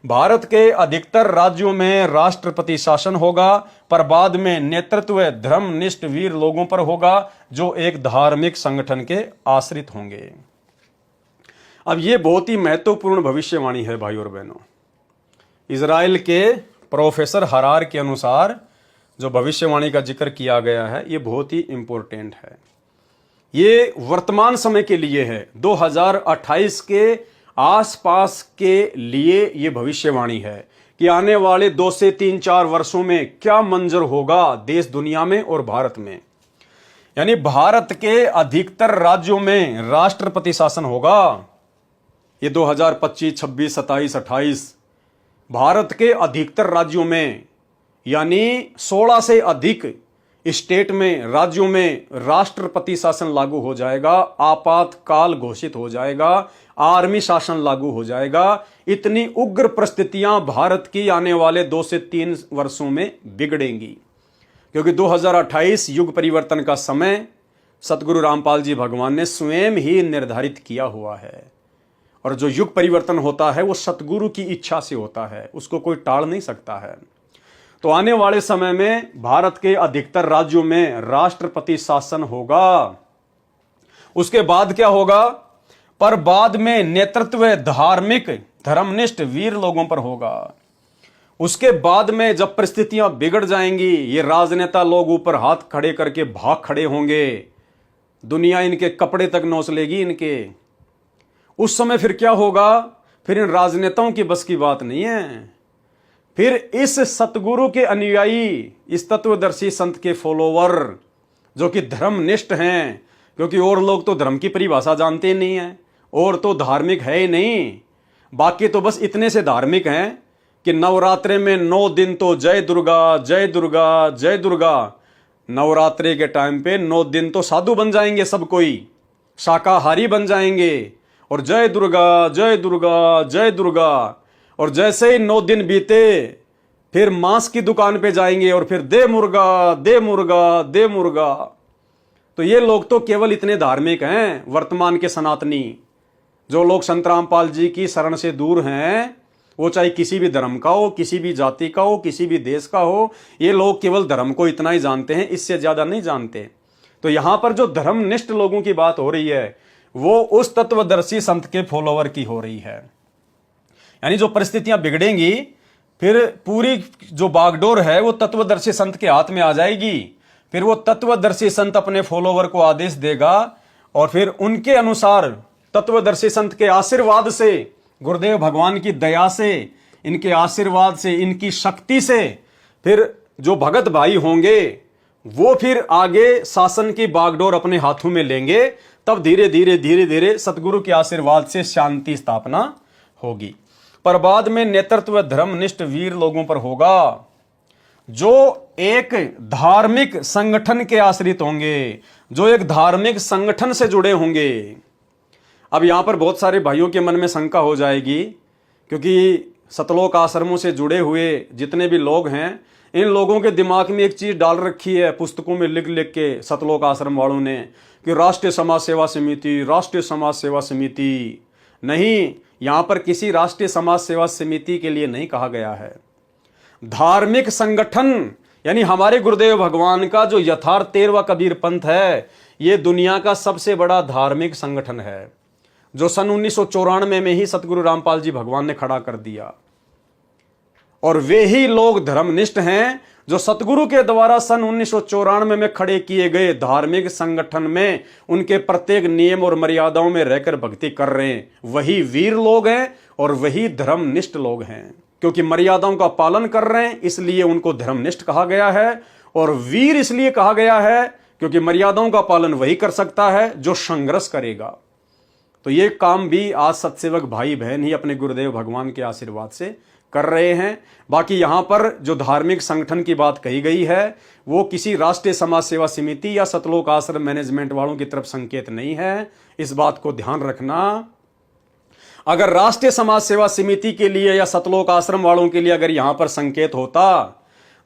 भारत के अधिकतर राज्यों में राष्ट्रपति शासन होगा, पर बाद में नेतृत्व धर्मनिष्ठ वीर लोगों पर होगा जो एक धार्मिक संगठन के आश्रित होंगे। अब यह बहुत ही महत्वपूर्ण भविष्यवाणी है भाइयों और बहनों। इजराइल के प्रोफेसर हरार के अनुसार जो भविष्यवाणी का जिक्र किया गया है ये बहुत ही इंपॉर्टेंट है। ये वर्तमान समय के लिए है, 2028 के आसपास के लिए ये भविष्यवाणी है कि आने वाले 2 से 3-4 वर्षों में क्या मंजर होगा देश दुनिया में और भारत में। यानी भारत के अधिकतर राज्यों में राष्ट्रपति शासन होगा। ये 2025, 26, 27, 28 भारत के अधिकतर राज्यों में यानी 16 से अधिक स्टेट में, राज्यों में राष्ट्रपति शासन लागू हो जाएगा, आपातकाल घोषित हो जाएगा, आर्मी शासन लागू हो जाएगा। इतनी उग्र परिस्थितियां भारत की आने वाले 2 से 3 वर्षों में बिगड़ेंगी, क्योंकि 2028 युग परिवर्तन का समय सतगुरु रामपाल जी भगवान ने स्वयं ही निर्धारित किया हुआ है। और जो युग परिवर्तन होता है वो सतगुरु की इच्छा से होता है, उसको कोई टाल नहीं सकता है। तो आने वाले समय में भारत के अधिकतर राज्यों में राष्ट्रपति शासन होगा। उसके बाद क्या होगा? पर बाद में नेतृत्व धार्मिक धर्मनिष्ठ वीर लोगों पर होगा। उसके बाद में जब परिस्थितियां बिगड़ जाएंगी, ये राजनेता लोग ऊपर हाथ खड़े करके भाग खड़े होंगे, दुनिया इनके कपड़े तक नोच लेगी इनके। उस समय फिर क्या होगा? फिर इन राजनेताओं की बस की बात नहीं है। फिर इस सतगुरु के अनुयायी, इस तत्वदर्शी संत के फॉलोवर जो कि धर्मनिष्ठ हैं, क्योंकि और लोग तो धर्म की परिभाषा जानते नहीं हैं, और तो धार्मिक है ही नहीं, बाकी तो बस इतने से धार्मिक हैं कि नवरात्रे में 9 दिन तो जय दुर्गा जय दुर्गा जय दुर्गा। नवरात्रे के टाइम पे 9 दिन तो साधु बन जाएंगे, सब कोई शाकाहारी बन जाएंगे और जय दुर्गा जय दुर्गा जय दुर्गा। और जैसे ही 9 दिन बीते फिर मांस की दुकान पे जाएंगे और फिर दे मुर्गा दे मुर्गा दे मुर्गा। तो ये लोग तो केवल इतने धार्मिक हैं, वर्तमान के सनातनी जो लोग संत रामपाल जी की शरण से दूर हैं, वो चाहे किसी भी धर्म का हो, किसी भी जाति का हो, किसी भी देश का हो, ये लोग केवल धर्म को इतना ही जानते हैं, इससे ज्यादा नहीं जानते। तो यहां पर जो धर्मनिष्ठ लोगों की बात हो रही है वो उस तत्वदर्शी संत के फॉलोवर की हो रही है। यानी जो परिस्थितियां बिगड़ेंगी, फिर पूरी जो बागडोर है वो तत्वदर्शी संत के हाथ में आ जाएगी। फिर वो तत्वदर्शी संत अपने फॉलोवर को आदेश देगा और फिर उनके अनुसार तत्वदर्शी संत के आशीर्वाद से, गुरुदेव भगवान की दया से, इनके आशीर्वाद से, इनकी शक्ति से फिर जो भगत भाई होंगे वो फिर आगे शासन की बागडोर अपने हाथों में लेंगे। तब धीरे धीरे धीरे धीरे सतगुरु के आशीर्वाद से शांति स्थापना होगी। पर बाद में नेतृत्व धर्मनिष्ठ वीर लोगों पर होगा जो एक धार्मिक संगठन के आश्रित होंगे, जो एक धार्मिक संगठन से जुड़े होंगे। अब यहां पर बहुत सारे भाइयों के मन में शंका हो जाएगी, क्योंकि सतलोक आश्रमों से जुड़े हुए जितने भी लोग हैं, इन लोगों के दिमाग में एक चीज डाल रखी है पुस्तकों में लिख लिख के सतलोक आश्रम वालों ने कि राष्ट्रीय समाज सेवा समिति, राष्ट्रीय समाज सेवा समिति। नहीं, यहां पर किसी राष्ट्रीय समाज सेवा समिति के लिए नहीं कहा गया है। धार्मिक संगठन, यानी हमारे गुरुदेव भगवान का जो यथार्थ 13वां कबीर पंथ है, यह दुनिया का सबसे बड़ा धार्मिक संगठन है, जो सन 1994 में ही सतगुरु रामपाल जी भगवान ने खड़ा कर दिया। और वे ही लोग धर्मनिष्ठ हैं जो सतगुरु के द्वारा सन 1994 में खड़े किए गए धार्मिक संगठन में उनके प्रत्येक नियम और मर्यादाओं में रहकर भक्ति कर रहे हैं। वही वीर लोग हैं और वही धर्मनिष्ठ लोग हैं, क्योंकि मर्यादाओं का पालन कर रहे हैं इसलिए उनको धर्मनिष्ठ कहा गया है, और वीर इसलिए कहा गया है क्योंकि मर्यादाओं का पालन वही कर सकता है जो संघर्ष करेगा। तो ये काम भी आज सत्सेवक भाई बहन ही अपने गुरुदेव भगवान के आशीर्वाद से कर रहे हैं। बाकी यहां पर जो धार्मिक संगठन की बात कही गई है वो किसी राष्ट्रीय समाज सेवा समिति या सतलोक आश्रम मैनेजमेंट वालों की तरफ संकेत नहीं है, इस बात को ध्यान रखना। अगर राष्ट्रीय समाज सेवा समिति के लिए या सतलोक आश्रम वालों के लिए अगर यहां पर संकेत होता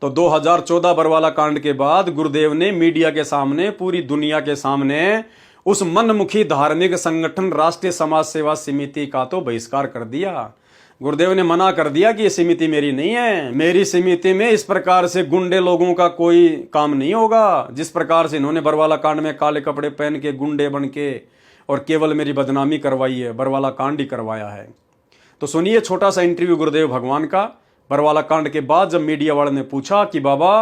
तो 2014 बरवाला कांड के बाद गुरुदेव ने मीडिया के सामने, पूरी दुनिया के सामने उस मनमुखी धार्मिक संगठन राष्ट्रीय समाज सेवा समिति का तो बहिष्कार कर दिया। गुरुदेव ने मना कर दिया कि ये समिति मेरी नहीं है, मेरी समिति में इस प्रकार से गुंडे लोगों का कोई काम नहीं होगा, जिस प्रकार से इन्होंने बरवाला कांड में काले कपड़े पहन के गुंडे बन के और केवल मेरी बदनामी करवाई है, बरवाला कांड ही करवाया है। तो सुनिए छोटा सा इंटरव्यू गुरुदेव भगवान का बरवाला कांड के बाद, जब मीडिया वाले ने पूछा कि बाबा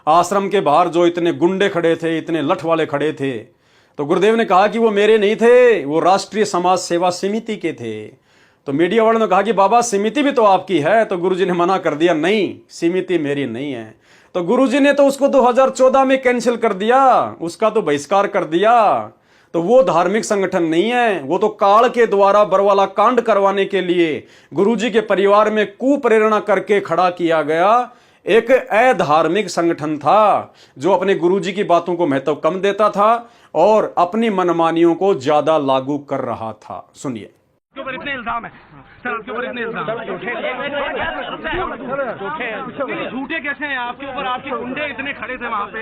आश्रम के बाहर जो इतने गुंडे खड़े थे, इतने लठ वाले खड़े थे, तो गुरुदेव ने कहा कि वो मेरे नहीं थे, वो राष्ट्रीय समाज सेवा समिति के थे। तो मीडिया वालों ने कहा कि बाबा समिति भी तो आपकी है, तो गुरुजी ने मना कर दिया, नहीं समिति मेरी नहीं है। तो गुरुजी ने तो उसको 2014 में कैंसिल कर दिया, उसका तो बहिष्कार कर दिया। तो वो धार्मिक संगठन नहीं है, वो तो काल के द्वारा बरवाला कांड करवाने के लिए गुरुजी के परिवार में कुप्रेरणा करके खड़ा किया गया एक अधार्मिक संगठन था, जो अपने गुरुजी की बातों को महत्व कम देता था और अपनी मनमानियों को ज्यादा लागू कर रहा था। सुनिए। आपके ऊपर इतने इल्जाम है सर, आपके ऊपर इतने इल्जाम झूठे कैसे हैं आपके ऊपर? आपके गुंडे इतने खड़े थे वहाँ पे,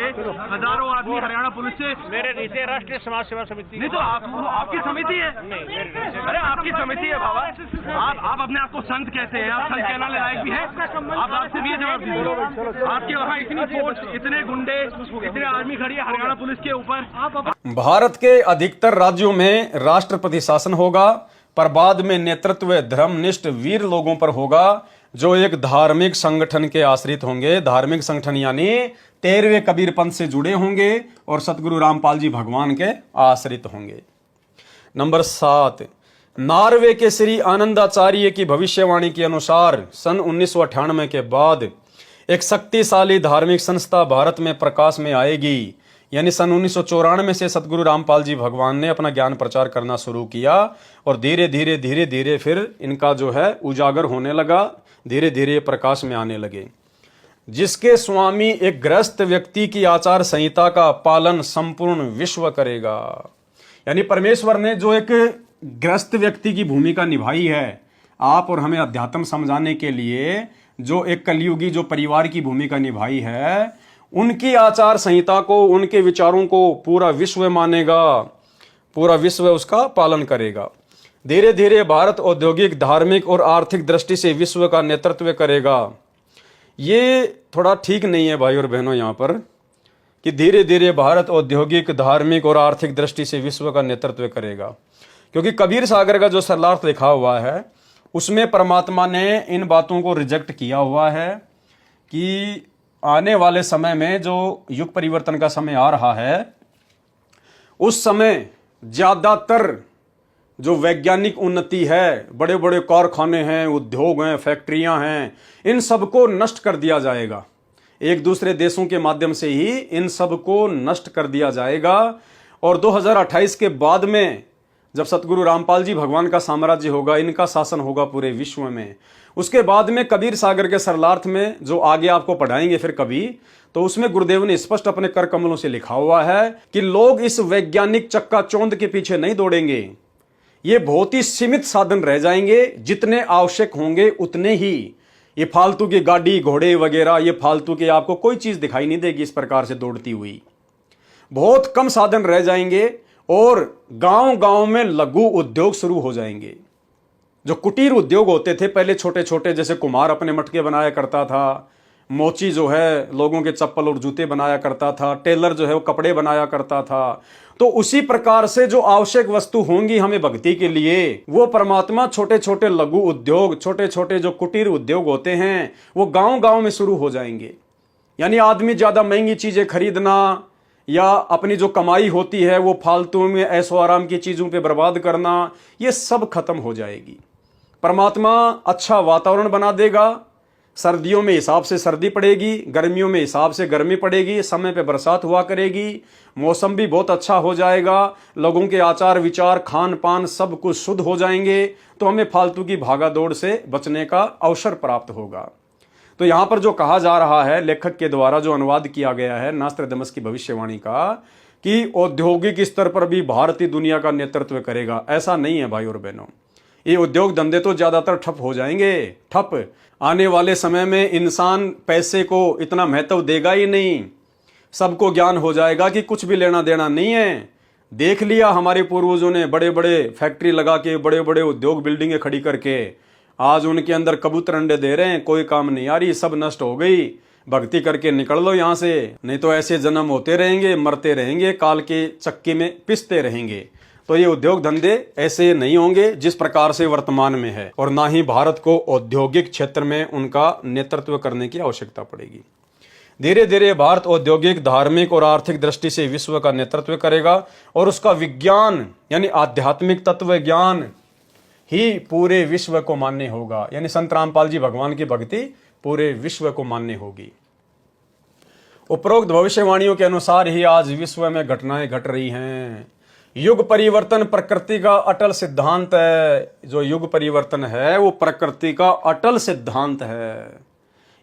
हजारों आदमी हरियाणा पुलिस से। मेरे नीचे राष्ट्रीय समाज सेवा समिति नहीं तो आपकी समिति है। अरे आपकी समिति है बाबा, आप अपने आप को संत कहते हैं, आप संत कहना लायक भी है? आप आपसे भी जवाब दीजिए। आपके वहाँ इतनी फोर्स, इतने गुंडे, इतने आर्मी खड़ी है हरियाणा पुलिस के ऊपर। भारत के अधिकतर राज्यों में राष्ट्रपति शासन होगा, पर बाद में नेतृत्व धर्मनिष्ठ वीर लोगों पर होगा, जो एक धार्मिक संगठन के आश्रित होंगे। धार्मिक संगठन यानी 13वें कबीर पंथ से जुड़े होंगे और सतगुरु रामपाल जी भगवान के आश्रित होंगे। नंबर 7, नॉर्वे के श्री आनंदाचार्य की भविष्यवाणी के अनुसार सन 1998 के बाद एक शक्तिशाली धार्मिक संस्था भारत में प्रकाश में आएगी। यानी सन 1994 से सतगुरु रामपाल जी भगवान ने अपना ज्ञान प्रचार करना शुरू किया और धीरे धीरे फिर इनका जो है उजागर होने लगा, धीरे धीरे प्रकाश में आने लगे, जिसके स्वामी एक गृहस्थ व्यक्ति की आचार संहिता का पालन संपूर्ण विश्व करेगा। यानी परमेश्वर ने जो एक गृहस्थ व्यक्ति की भूमिका निभाई है आप और हमें अध्यात्म समझाने के लिए, जो एक कलयुगी जो परिवार की भूमिका निभाई है, उनकी आचार संहिता को, उनके विचारों को पूरा विश्व मानेगा, पूरा विश्व उसका पालन करेगा। धीरे धीरे भारत औद्योगिक, धार्मिक और आर्थिक दृष्टि से विश्व का नेतृत्व करेगा। ये थोड़ा ठीक नहीं है भाई और बहनों यहाँ पर कि धीरे धीरे भारत औद्योगिक, धार्मिक और आर्थिक दृष्टि से विश्व का नेतृत्व करेगा, क्योंकि कबीर सागर का जो सरलार्थ लिखा हुआ है उसमें परमात्मा ने इन बातों को रिजेक्ट किया हुआ है कि आने वाले समय में जो युग परिवर्तन का समय आ रहा है, उस समय ज्यादातर जो वैज्ञानिक उन्नति है, बड़े बड़े कारखाने हैं, उद्योग हैं, फैक्ट्रियां हैं, इन सबको नष्ट कर दिया जाएगा। एक दूसरे देशों के माध्यम से ही इन सबको नष्ट कर दिया जाएगा। और 2028 के बाद में जब सतगुरु रामपाल जी भगवान का साम्राज्य होगा, इनका शासन होगा पूरे विश्व में, उसके बाद में कबीर सागर के सरलार्थ में जो आगे आपको पढ़ाएंगे फिर कभी, तो उसमें गुरुदेव ने स्पष्ट अपने कर कमलों से लिखा हुआ है कि लोग इस वैज्ञानिक चक्काचौंध के पीछे नहीं दौड़ेंगे। ये बहुत ही सीमित साधन रह जाएंगे, जितने आवश्यक होंगे उतने ही। ये फालतू की गाड़ी, घोड़े वगैरह, ये फालतू की आपको कोई चीज दिखाई नहीं देगी इस प्रकार से दौड़ती हुई। बहुत कम साधन रह जाएंगे और गांव गांव में लघु उद्योग शुरू हो जाएंगे। जो कुटीर उद्योग होते थे पहले छोटे छोटे, जैसे कुम्हार अपने मटके बनाया करता था, मोची जो है लोगों के चप्पल और जूते बनाया करता था, टेलर जो है वो कपड़े बनाया करता था, तो उसी प्रकार से जो आवश्यक वस्तु होंगी हमें भक्ति के लिए, वो परमात्मा छोटे छोटे लघु उद्योग, छोटे छोटे जो कुटीर उद्योग होते हैं, वो गांव गांव में शुरू हो जाएंगे। यानी आदमी ज्यादा महंगी चीजें खरीदना या अपनी जो कमाई होती है वो फालतू में ऐशो आराम की चीजों पे बर्बाद करना, ये सब खत्म हो जाएगी। परमात्मा अच्छा वातावरण बना देगा। सर्दियों में हिसाब से सर्दी पड़ेगी, गर्मियों में हिसाब से गर्मी पड़ेगी, समय पे बरसात हुआ करेगी, मौसम भी बहुत अच्छा हो जाएगा, लोगों के आचार विचार, खान पान सब कुछ शुद्ध हो जाएंगे, तो हमें फालतू की भागा दौड़ से बचने का अवसर प्राप्त होगा। तो यहाँ पर जो कहा जा रहा है लेखक के द्वारा, जो अनुवाद किया गया है नास्त्रदमस की भविष्यवाणी का, कि औद्योगिक स्तर पर भी भारत ही दुनिया का नेतृत्व करेगा, ऐसा नहीं है भाई और बहनों। ये उद्योग धंधे तो ज्यादातर ठप हो जाएंगे, ठप। आने वाले समय में इंसान पैसे को इतना महत्व देगा ही नहीं, सबको ज्ञान हो जाएगा कि कुछ भी लेना देना नहीं है। देख लिया हमारे पूर्वजों ने, बड़े बड़े फैक्ट्री लगा के, बड़े बड़े उद्योग बिल्डिंगें खड़ी करके आज उनके अंदर कबूतर अंडे दे रहे हैं, कोई काम नहीं आ रही, सब नष्ट हो गई, भक्ति करके निकल लो यहाँ से, नहीं तो ऐसे जन्म होते रहेंगे, मरते रहेंगे, काल के चक्की में पिसते रहेंगे। तो ये उद्योग धंधे ऐसे नहीं होंगे जिस प्रकार से वर्तमान में है, और ना ही भारत को औद्योगिक क्षेत्र में उनका नेतृत्व करने की आवश्यकता पड़ेगी। धीरे धीरे भारत औद्योगिक, धार्मिक और आर्थिक दृष्टि से विश्व का नेतृत्व करेगा, और उसका विज्ञान यानी आध्यात्मिक तत्व ज्ञान ही पूरे विश्व को मान्य होगा। यानी संत रामपाल जी भगवान की भक्ति पूरे विश्व को मान्य होगी। उपरोक्त भविष्यवाणियों के अनुसार ही आज विश्व में घटनाएं घट रही हैं। युग परिवर्तन प्रकृति का अटल सिद्धांत है। जो युग परिवर्तन है वो प्रकृति का अटल सिद्धांत है,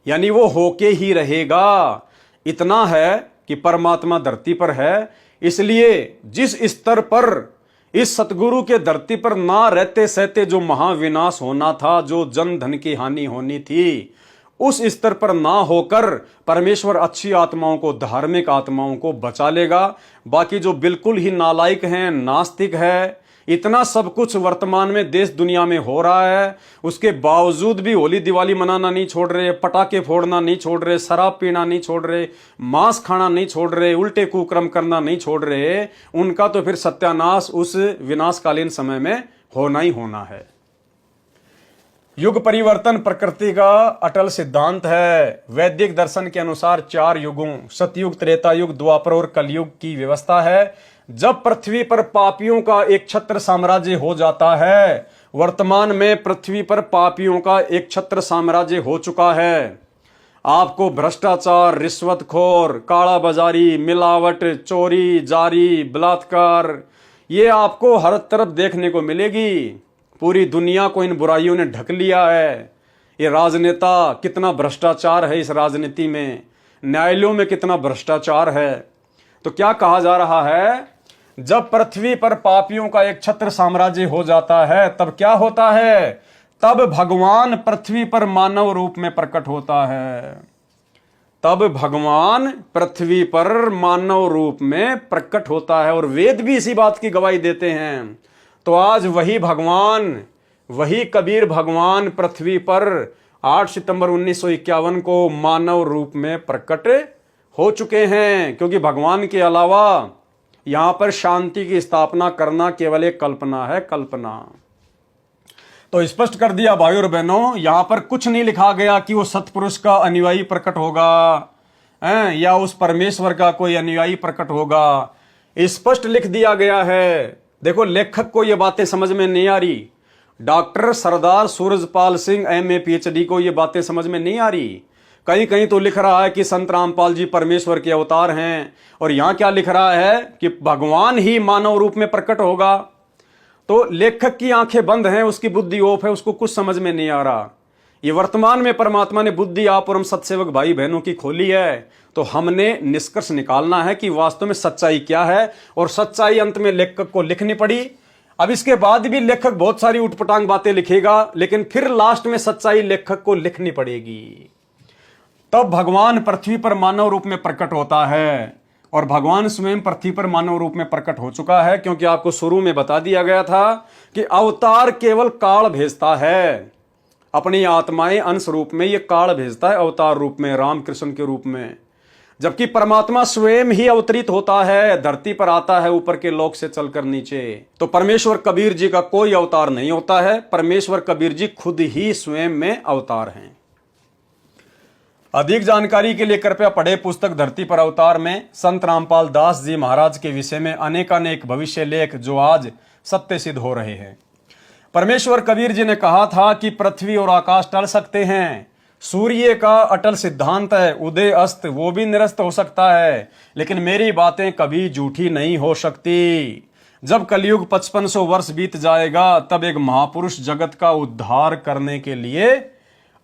यानी वो होके ही रहेगा। इतना है कि परमात्मा धरती पर है, इसलिए जिस स्तर पर इस सतगुरु के धरती पर ना रहते सहते जो महाविनाश होना था, जो जन धन की हानि होनी थी, उस स्तर पर ना होकर परमेश्वर अच्छी आत्माओं को, धार्मिक आत्माओं को बचा लेगा। बाकी जो बिल्कुल ही नालायक हैं, नास्तिक है, इतना सब कुछ वर्तमान में देश दुनिया में हो रहा है, उसके बावजूद भी होली दिवाली मनाना नहीं छोड़ रहे, पटाखे फोड़ना नहीं छोड़ रहे, शराब पीना नहीं छोड़ रहे, मांस खाना नहीं छोड़ रहे, उल्टे कुक्रम करना नहीं छोड़ रहे, उनका तो फिर सत्यानाश उस विनाशकालीन समय में होना ही होना है। युग परिवर्तन प्रकृति का अटल सिद्धांत है। वैदिक दर्शन के अनुसार 4 युगों, सतयुग, त्रेता युग, द्वापर और कलयुग की व्यवस्था है। जब पृथ्वी पर पापियों का एक छत्र साम्राज्य हो जाता है, वर्तमान में पृथ्वी पर पापियों का एक छत्र साम्राज्य हो चुका है। आपको भ्रष्टाचार, रिश्वतखोर, काला बाजारी, मिलावट, चोरी, जारी, बलात्कार, ये आपको हर तरफ देखने को मिलेगी। पूरी दुनिया को इन बुराइयों ने ढक लिया है। ये राजनेता, कितना भ्रष्टाचार है इस राजनीति में, न्यायालयों में कितना भ्रष्टाचार है। तो क्या कहा जा रहा है, जब पृथ्वी पर पापियों का एक छत्र साम्राज्य हो जाता है, तब क्या होता है, तब भगवान पृथ्वी पर मानव रूप में प्रकट होता है। तब भगवान पृथ्वी पर मानव रूप में प्रकट होता है, और वेद भी इसी बात की गवाही देते हैं। तो आज वही भगवान, वही कबीर भगवान पृथ्वी पर 8 सितंबर 1951 को मानव रूप में प्रकट हो चुके हैं, क्योंकि भगवान के अलावा यहां पर शांति की स्थापना करना केवल एक कल्पना है, कल्पना। तो स्पष्ट कर दिया भाइयों और बहनों, यहां पर कुछ नहीं लिखा गया कि वो सतपुरुष का अनुयायी प्रकट होगा या उस परमेश्वर का कोई अनुयायी प्रकट होगा। स्पष्ट लिख दिया गया है। देखो, लेखक को ये बातें समझ में नहीं आ रही, डॉक्टर सरदार सूरजपाल सिंह MA PhD को ये बातें समझ में नहीं आ रही। कहीं कहीं तो लिख रहा है कि संत रामपाल जी परमेश्वर के अवतार हैं, और यहां क्या लिख रहा है कि भगवान ही मानव रूप में प्रकट होगा। तो लेखक की आंखें बंद हैं, उसकी बुद्धि ऑफ है, उसको कुछ समझ में नहीं आ रहा। ये वर्तमान में परमात्मा ने बुद्धि आप और हम सत्सेवक भाई बहनों की खोली है, तो हमने निष्कर्ष निकालना है कि वास्तव में सच्चाई क्या है, और सच्चाई अंत में लेखक को लिखनी पड़ी। अब इसके बाद भी लेखक बहुत सारी उटपटांग बातें लिखेगा, लेकिन फिर लास्ट में सच्चाई लेखक को लिखनी पड़ेगी। तब भगवान पृथ्वी पर मानव रूप में प्रकट होता है, और भगवान स्वयं पृथ्वी पर मानव रूप में प्रकट हो चुका है, क्योंकि आपको शुरू में बता दिया गया था कि अवतार केवल काल भेजता है। अपनी आत्माएं अंश रूप में ये काल भेजता है, अवतार रूप में, रामकृष्ण के रूप में। जबकि परमात्मा स्वयं ही अवतरित होता है, धरती पर आता है ऊपर के लोक से चलकर नीचे। तो परमेश्वर कबीर जी का कोई अवतार नहीं होता है, परमेश्वर कबीर जी खुद ही स्वयं में अवतार हैं। अधिक जानकारी के लिए कृपया पढ़े पुस्तक धरती पर अवतार में संत रामपाल दास जी महाराज के विषय में अनेकानेक भविष्य लेख जो आज सत्य सिद्ध हो रहे हैं। परमेश्वर कबीर जी ने कहा था कि पृथ्वी और आकाश टल सकते हैं, सूर्य का अटल सिद्धांत है, उदय अस्त वो भी निरस्त हो सकता है, लेकिन मेरी बातें कभी झूठी नहीं हो सकती। जब कलयुग 5500 वर्ष बीत जाएगा, तब एक महापुरुष जगत का उद्धार करने के लिए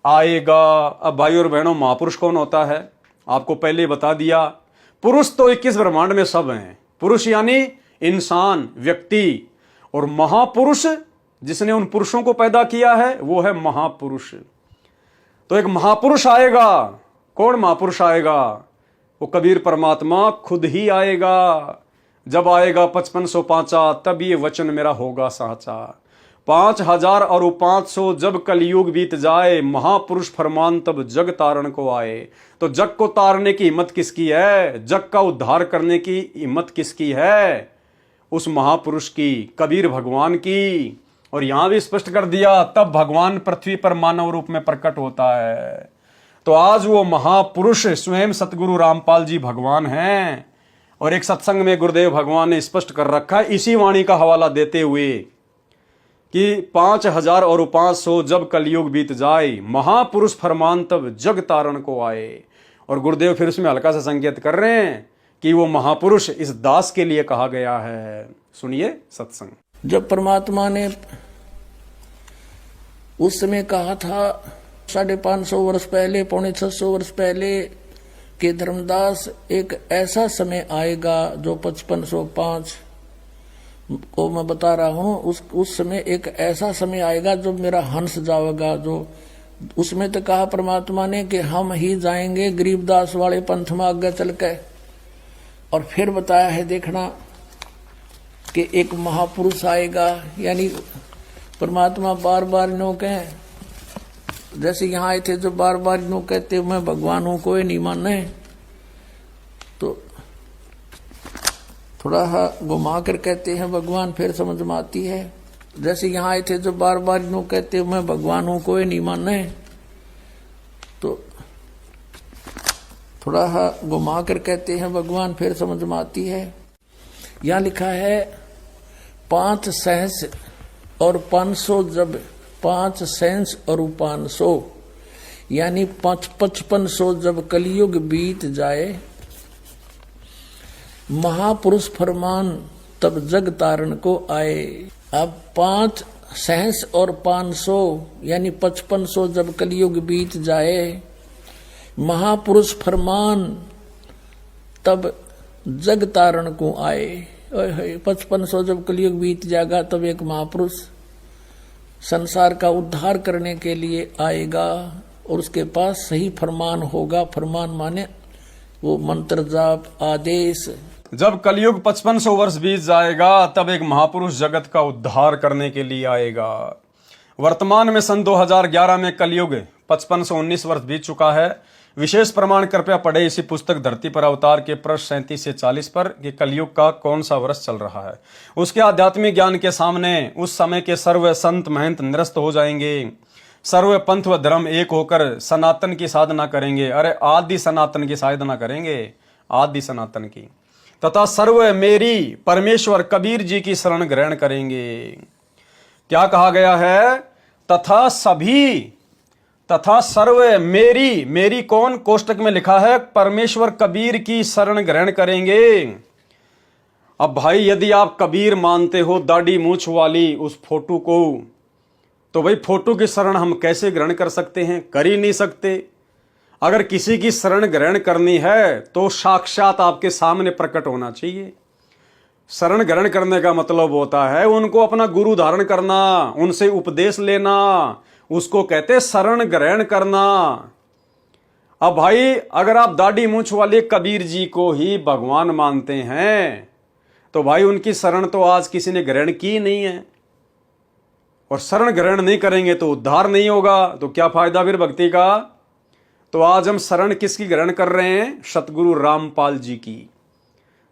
आएगा। अब भाई और बहनों, महापुरुष कौन होता है आपको पहले बता दिया। पुरुष तो 21 ब्रह्मांड में सब हैं। पुरुष यानी इंसान, व्यक्ति, और महापुरुष जिसने उन पुरुषों को पैदा किया है वो है महापुरुष। तो एक महापुरुष आएगा। कौन महापुरुष आएगा? वो कबीर परमात्मा खुद ही आएगा। जब आएगा 5505 तब ये वचन मेरा होगा साचा। 5000 और 500 जब कलयुग बीत जाए, महापुरुष फरमान तब जग तारण को आए। तो जग को तारने की हिम्मत किसकी है? जग का उद्धार करने की हिम्मत किसकी है? उस महापुरुष की, कबीर भगवान की। और यहां भी स्पष्ट कर दिया, तब भगवान पृथ्वी पर मानव रूप में प्रकट होता है। तो आज वो महापुरुष स्वयं सतगुरु रामपाल जी भगवान हैं। और एक सत्संग में गुरुदेव भगवान ने स्पष्ट कर रखा है, इसी वाणी का हवाला देते हुए कि 5000 और 500 जब कलयुग बीत जाए, महापुरुष फरमान तब जग तारण को आए। और गुरुदेव फिर उसमें हल्का सा संकेत कर रहे हैं कि वो महापुरुष इस दास के लिए कहा गया है। सुनिए सत्संग। जब परमात्मा ने उस समय कहा था 550 वर्ष पहले, 650 वर्ष पहले कि धर्मदास एक ऐसा समय आएगा जो 5505 को मैं बता रहा हूं, उस समय एक ऐसा समय आएगा जो मेरा हंस जाएगा। जो उसमें तो कहा परमात्मा ने कि हम ही जाएंगे गरीबदास वाले पंथ में आगे चल के। और फिर बताया है, देखना कि एक महापुरुष आएगा। यानी परमात्मा बार बार नो कहे, जैसे यहाँ आए थे जो बार बार नो कहते मैं भगवान हूं, कोई नहीं माने, तो थोड़ा घुमा कर कहते हैं भगवान, फिर समझ में आती है। जैसे यहाँ आए थे जो बार बार नो कहते मैं भगवान हूं, कोई नहीं माने, तो थोड़ा घुमा कर कहते हैं भगवान, फिर समझ में आती है। यहाँ लिखा है 5 सहस और 500 जब 5 सहस और 500 यानी 5500 जब कलयुग बीत जाए, महापुरुष फरमान तब जग तारण को आए। अब 5 सहस और 500 यानी 5500 जब कलयुग बीत जाए, महापुरुष फरमान तब जग तारण को आए। 5500 जब कलयुग बीत जाएगा तब एक महापुरुष संसार का उद्धार करने के लिए आएगा और उसके पास सही फरमान होगा। फरमान माने वो मंत्र जाप आदेश। जब कलयुग 5500 वर्ष बीत जाएगा तब एक महापुरुष जगत का उद्धार करने के लिए आएगा। वर्तमान में सन 2011 में कलयुग 5519 वर्ष बीत चुका है। विशेष प्रमाण कृपया पढ़े इसी पुस्तक धरती पर अवतार के पृष्ठ 37 से 40 पर कि कलयुग का कौन सा वर्ष चल रहा है। उसके आध्यात्मिक ज्ञान के सामने उस समय के सर्व संत महंत निरस्त हो जाएंगे। सर्व पंथ व धर्म एक होकर सनातन की साधना करेंगे। अरे आदि सनातन की साधना करेंगे, आदि सनातन की। तथा सर्व मेरी परमेश्वर कबीर जी की शरण ग्रहण करेंगे। क्या कहा गया है? तथा सभी, तथा सर्व मेरी, मेरी कौन? कोष्टक में लिखा है परमेश्वर कबीर की शरण ग्रहण करेंगे। अब भाई यदि आप कबीर मानते हो दाढ़ी मूछ वाली उस फोटो को, तो भाई फोटो की शरण हम कैसे ग्रहण कर सकते हैं? कर ही नहीं सकते। अगर किसी की शरण ग्रहण करनी है तो साक्षात आपके सामने प्रकट होना चाहिए। शरण ग्रहण करने का मतलब होता है उनको अपना गुरु धारण करना, उनसे उपदेश लेना, उसको कहते शरण ग्रहण करना। अब भाई अगर आप दाढ़ी मूछ वाले कबीर जी को ही भगवान मानते हैं तो भाई उनकी शरण तो आज किसी ने ग्रहण की नहीं है, और शरण ग्रहण नहीं करेंगे तो उद्धार नहीं होगा। तो क्या फायदा फिर भक्ति का? तो आज हम शरण किसकी ग्रहण कर रहे हैं? सतगुरु रामपाल जी की।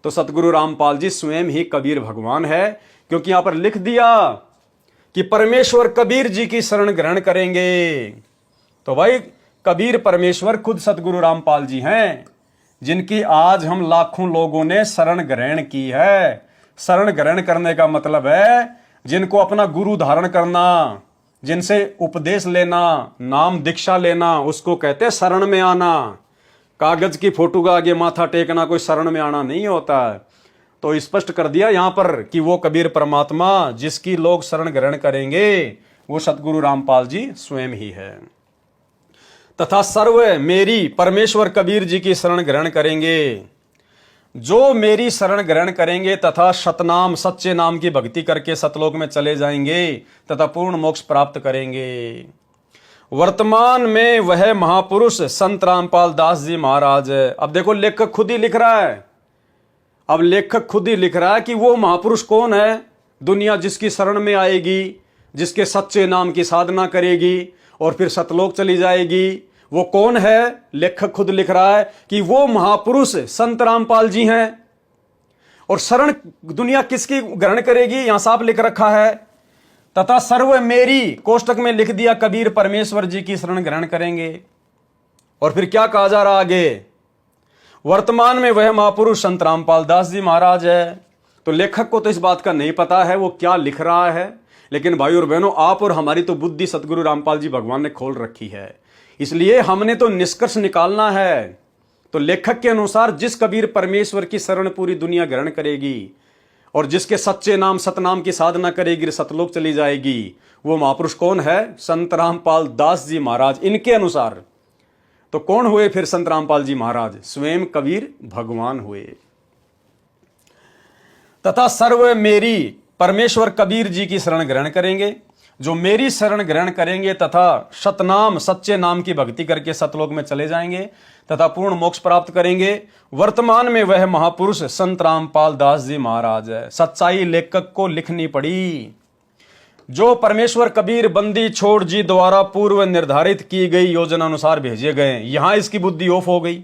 तो सतगुरु रामपाल जी स्वयं ही कबीर भगवान है, क्योंकि यहां पर लिख दिया कि परमेश्वर कबीर जी की शरण ग्रहण करेंगे। तो भाई कबीर परमेश्वर खुद सतगुरु रामपाल जी हैं, जिनकी आज हम लाखों लोगों ने शरण ग्रहण की है। शरण ग्रहण करने का मतलब है जिनको अपना गुरु धारण करना, जिनसे उपदेश लेना, नाम दीक्षा लेना, उसको कहते हैं शरण में आना। कागज की फोटो का आगे माथा टेकना कोई शरण में आना नहीं होता है। तो स्पष्ट कर दिया यहां पर कि वो कबीर परमात्मा जिसकी लोग शरण ग्रहण करेंगे वो सतगुरु रामपाल जी स्वयं ही है। तथा सर्व मेरी परमेश्वर कबीर जी की शरण ग्रहण करेंगे। जो मेरी शरण ग्रहण करेंगे तथा सतनाम सच्चे नाम की भक्ति करके सतलोक में चले जाएंगे तथा पूर्ण मोक्ष प्राप्त करेंगे। वर्तमान में वह महापुरुष संत रामपाल दास जी महाराज। अब देखो लेखक खुद ही लिख रहा है, अब लेखक खुद ही लिख रहा है कि वो महापुरुष कौन है। दुनिया जिसकी शरण में आएगी, जिसके सच्चे नाम की साधना करेगी और फिर सतलोक चली जाएगी। वो कौन है? लेखक खुद लिख रहा है कि वो महापुरुष संत रामपाल जी हैं। और शरण दुनिया किसकी ग्रहण करेगी? यहां साफ लिख रखा है, तथा सर्व मेरी, कोष्टक में लिख दिया, कबीर परमेश्वर जी की शरण ग्रहण करेंगे। और फिर क्या कहा जा रहा आगे? वर्तमान में वह महापुरुष संत रामपाल दास जी महाराज है। तो लेखक को तो इस बात का नहीं पता है वो क्या लिख रहा है, लेकिन भाई और बहनों, आप और हमारी तो बुद्धि सतगुरु रामपाल जी भगवान ने खोल रखी है, इसलिए हमने तो निष्कर्ष निकालना है। तो लेखक के अनुसार जिस कबीर परमेश्वर की शरण पूरी दुनिया ग्रहण करेगी और जिसके सच्चे नाम सतनाम की साधना करेगी, सतलोक चली जाएगी, वो महापुरुष कौन है? संत रामपाल दास जी महाराज। इनके अनुसार तो कौन हुए फिर संत रामपाल जी महाराज? स्वयं कबीर भगवान हुए। तथा सर्व मेरी, परमेश्वर कबीर जी की शरण ग्रहण करेंगे, जो मेरी शरण ग्रहण करेंगे तथा सतनाम सच्चे नाम की भक्ति करके सतलोक में चले जाएंगे तथा पूर्ण मोक्ष प्राप्त करेंगे। वर्तमान में वह महापुरुष संत रामपाल दास जी महाराज है। सच्चाई लेखक को लिखनी पड़ी। जो परमेश्वर कबीर बंदी छोड़ जी द्वारा पूर्व निर्धारित की गई योजना अनुसार भेजे गए, यहां इसकी बुद्धि ऑफ हो गई,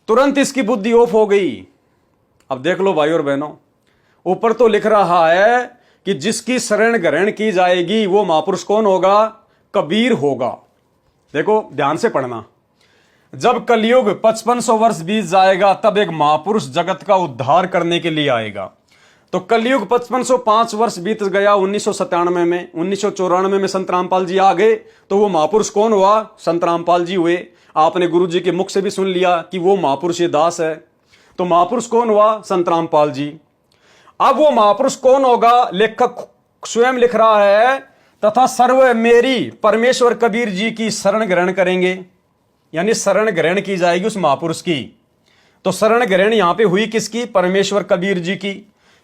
तुरंत इसकी बुद्धि ऑफ हो गई। अब देख लो भाई और बहनों, ऊपर तो लिख रहा है कि जिसकी शरण ग्रहण की जाएगी वो महापुरुष कौन होगा? कबीर होगा। देखो ध्यान से पढ़ना, जब कलयुग 5500 वर्ष बीत जाएगा तब एक महापुरुष जगत का उद्धार करने के लिए आएगा। तो कलयुग 5505 वर्ष बीत गया 1997 में, 1994 में संत रामपाल जी आ गए, तो वो महापुरुष कौन हुआ? संत रामपाल जी हुए। आपने गुरु जी के मुख से भी सुन लिया कि वो महापुरुष ये दास है। तो महापुरुष कौन हुआ? संत रामपाल जी। अब वो महापुरुष कौन होगा? लेखक स्वयं लिख रहा है, तथा सर्व मेरी, परमेश्वर कबीर जी की शरण ग्रहण करेंगे, यानी शरण ग्रहण की जाएगी उस महापुरुष की। तो शरण ग्रहण यहां पे हुई किसकी? परमेश्वर कबीर जी की।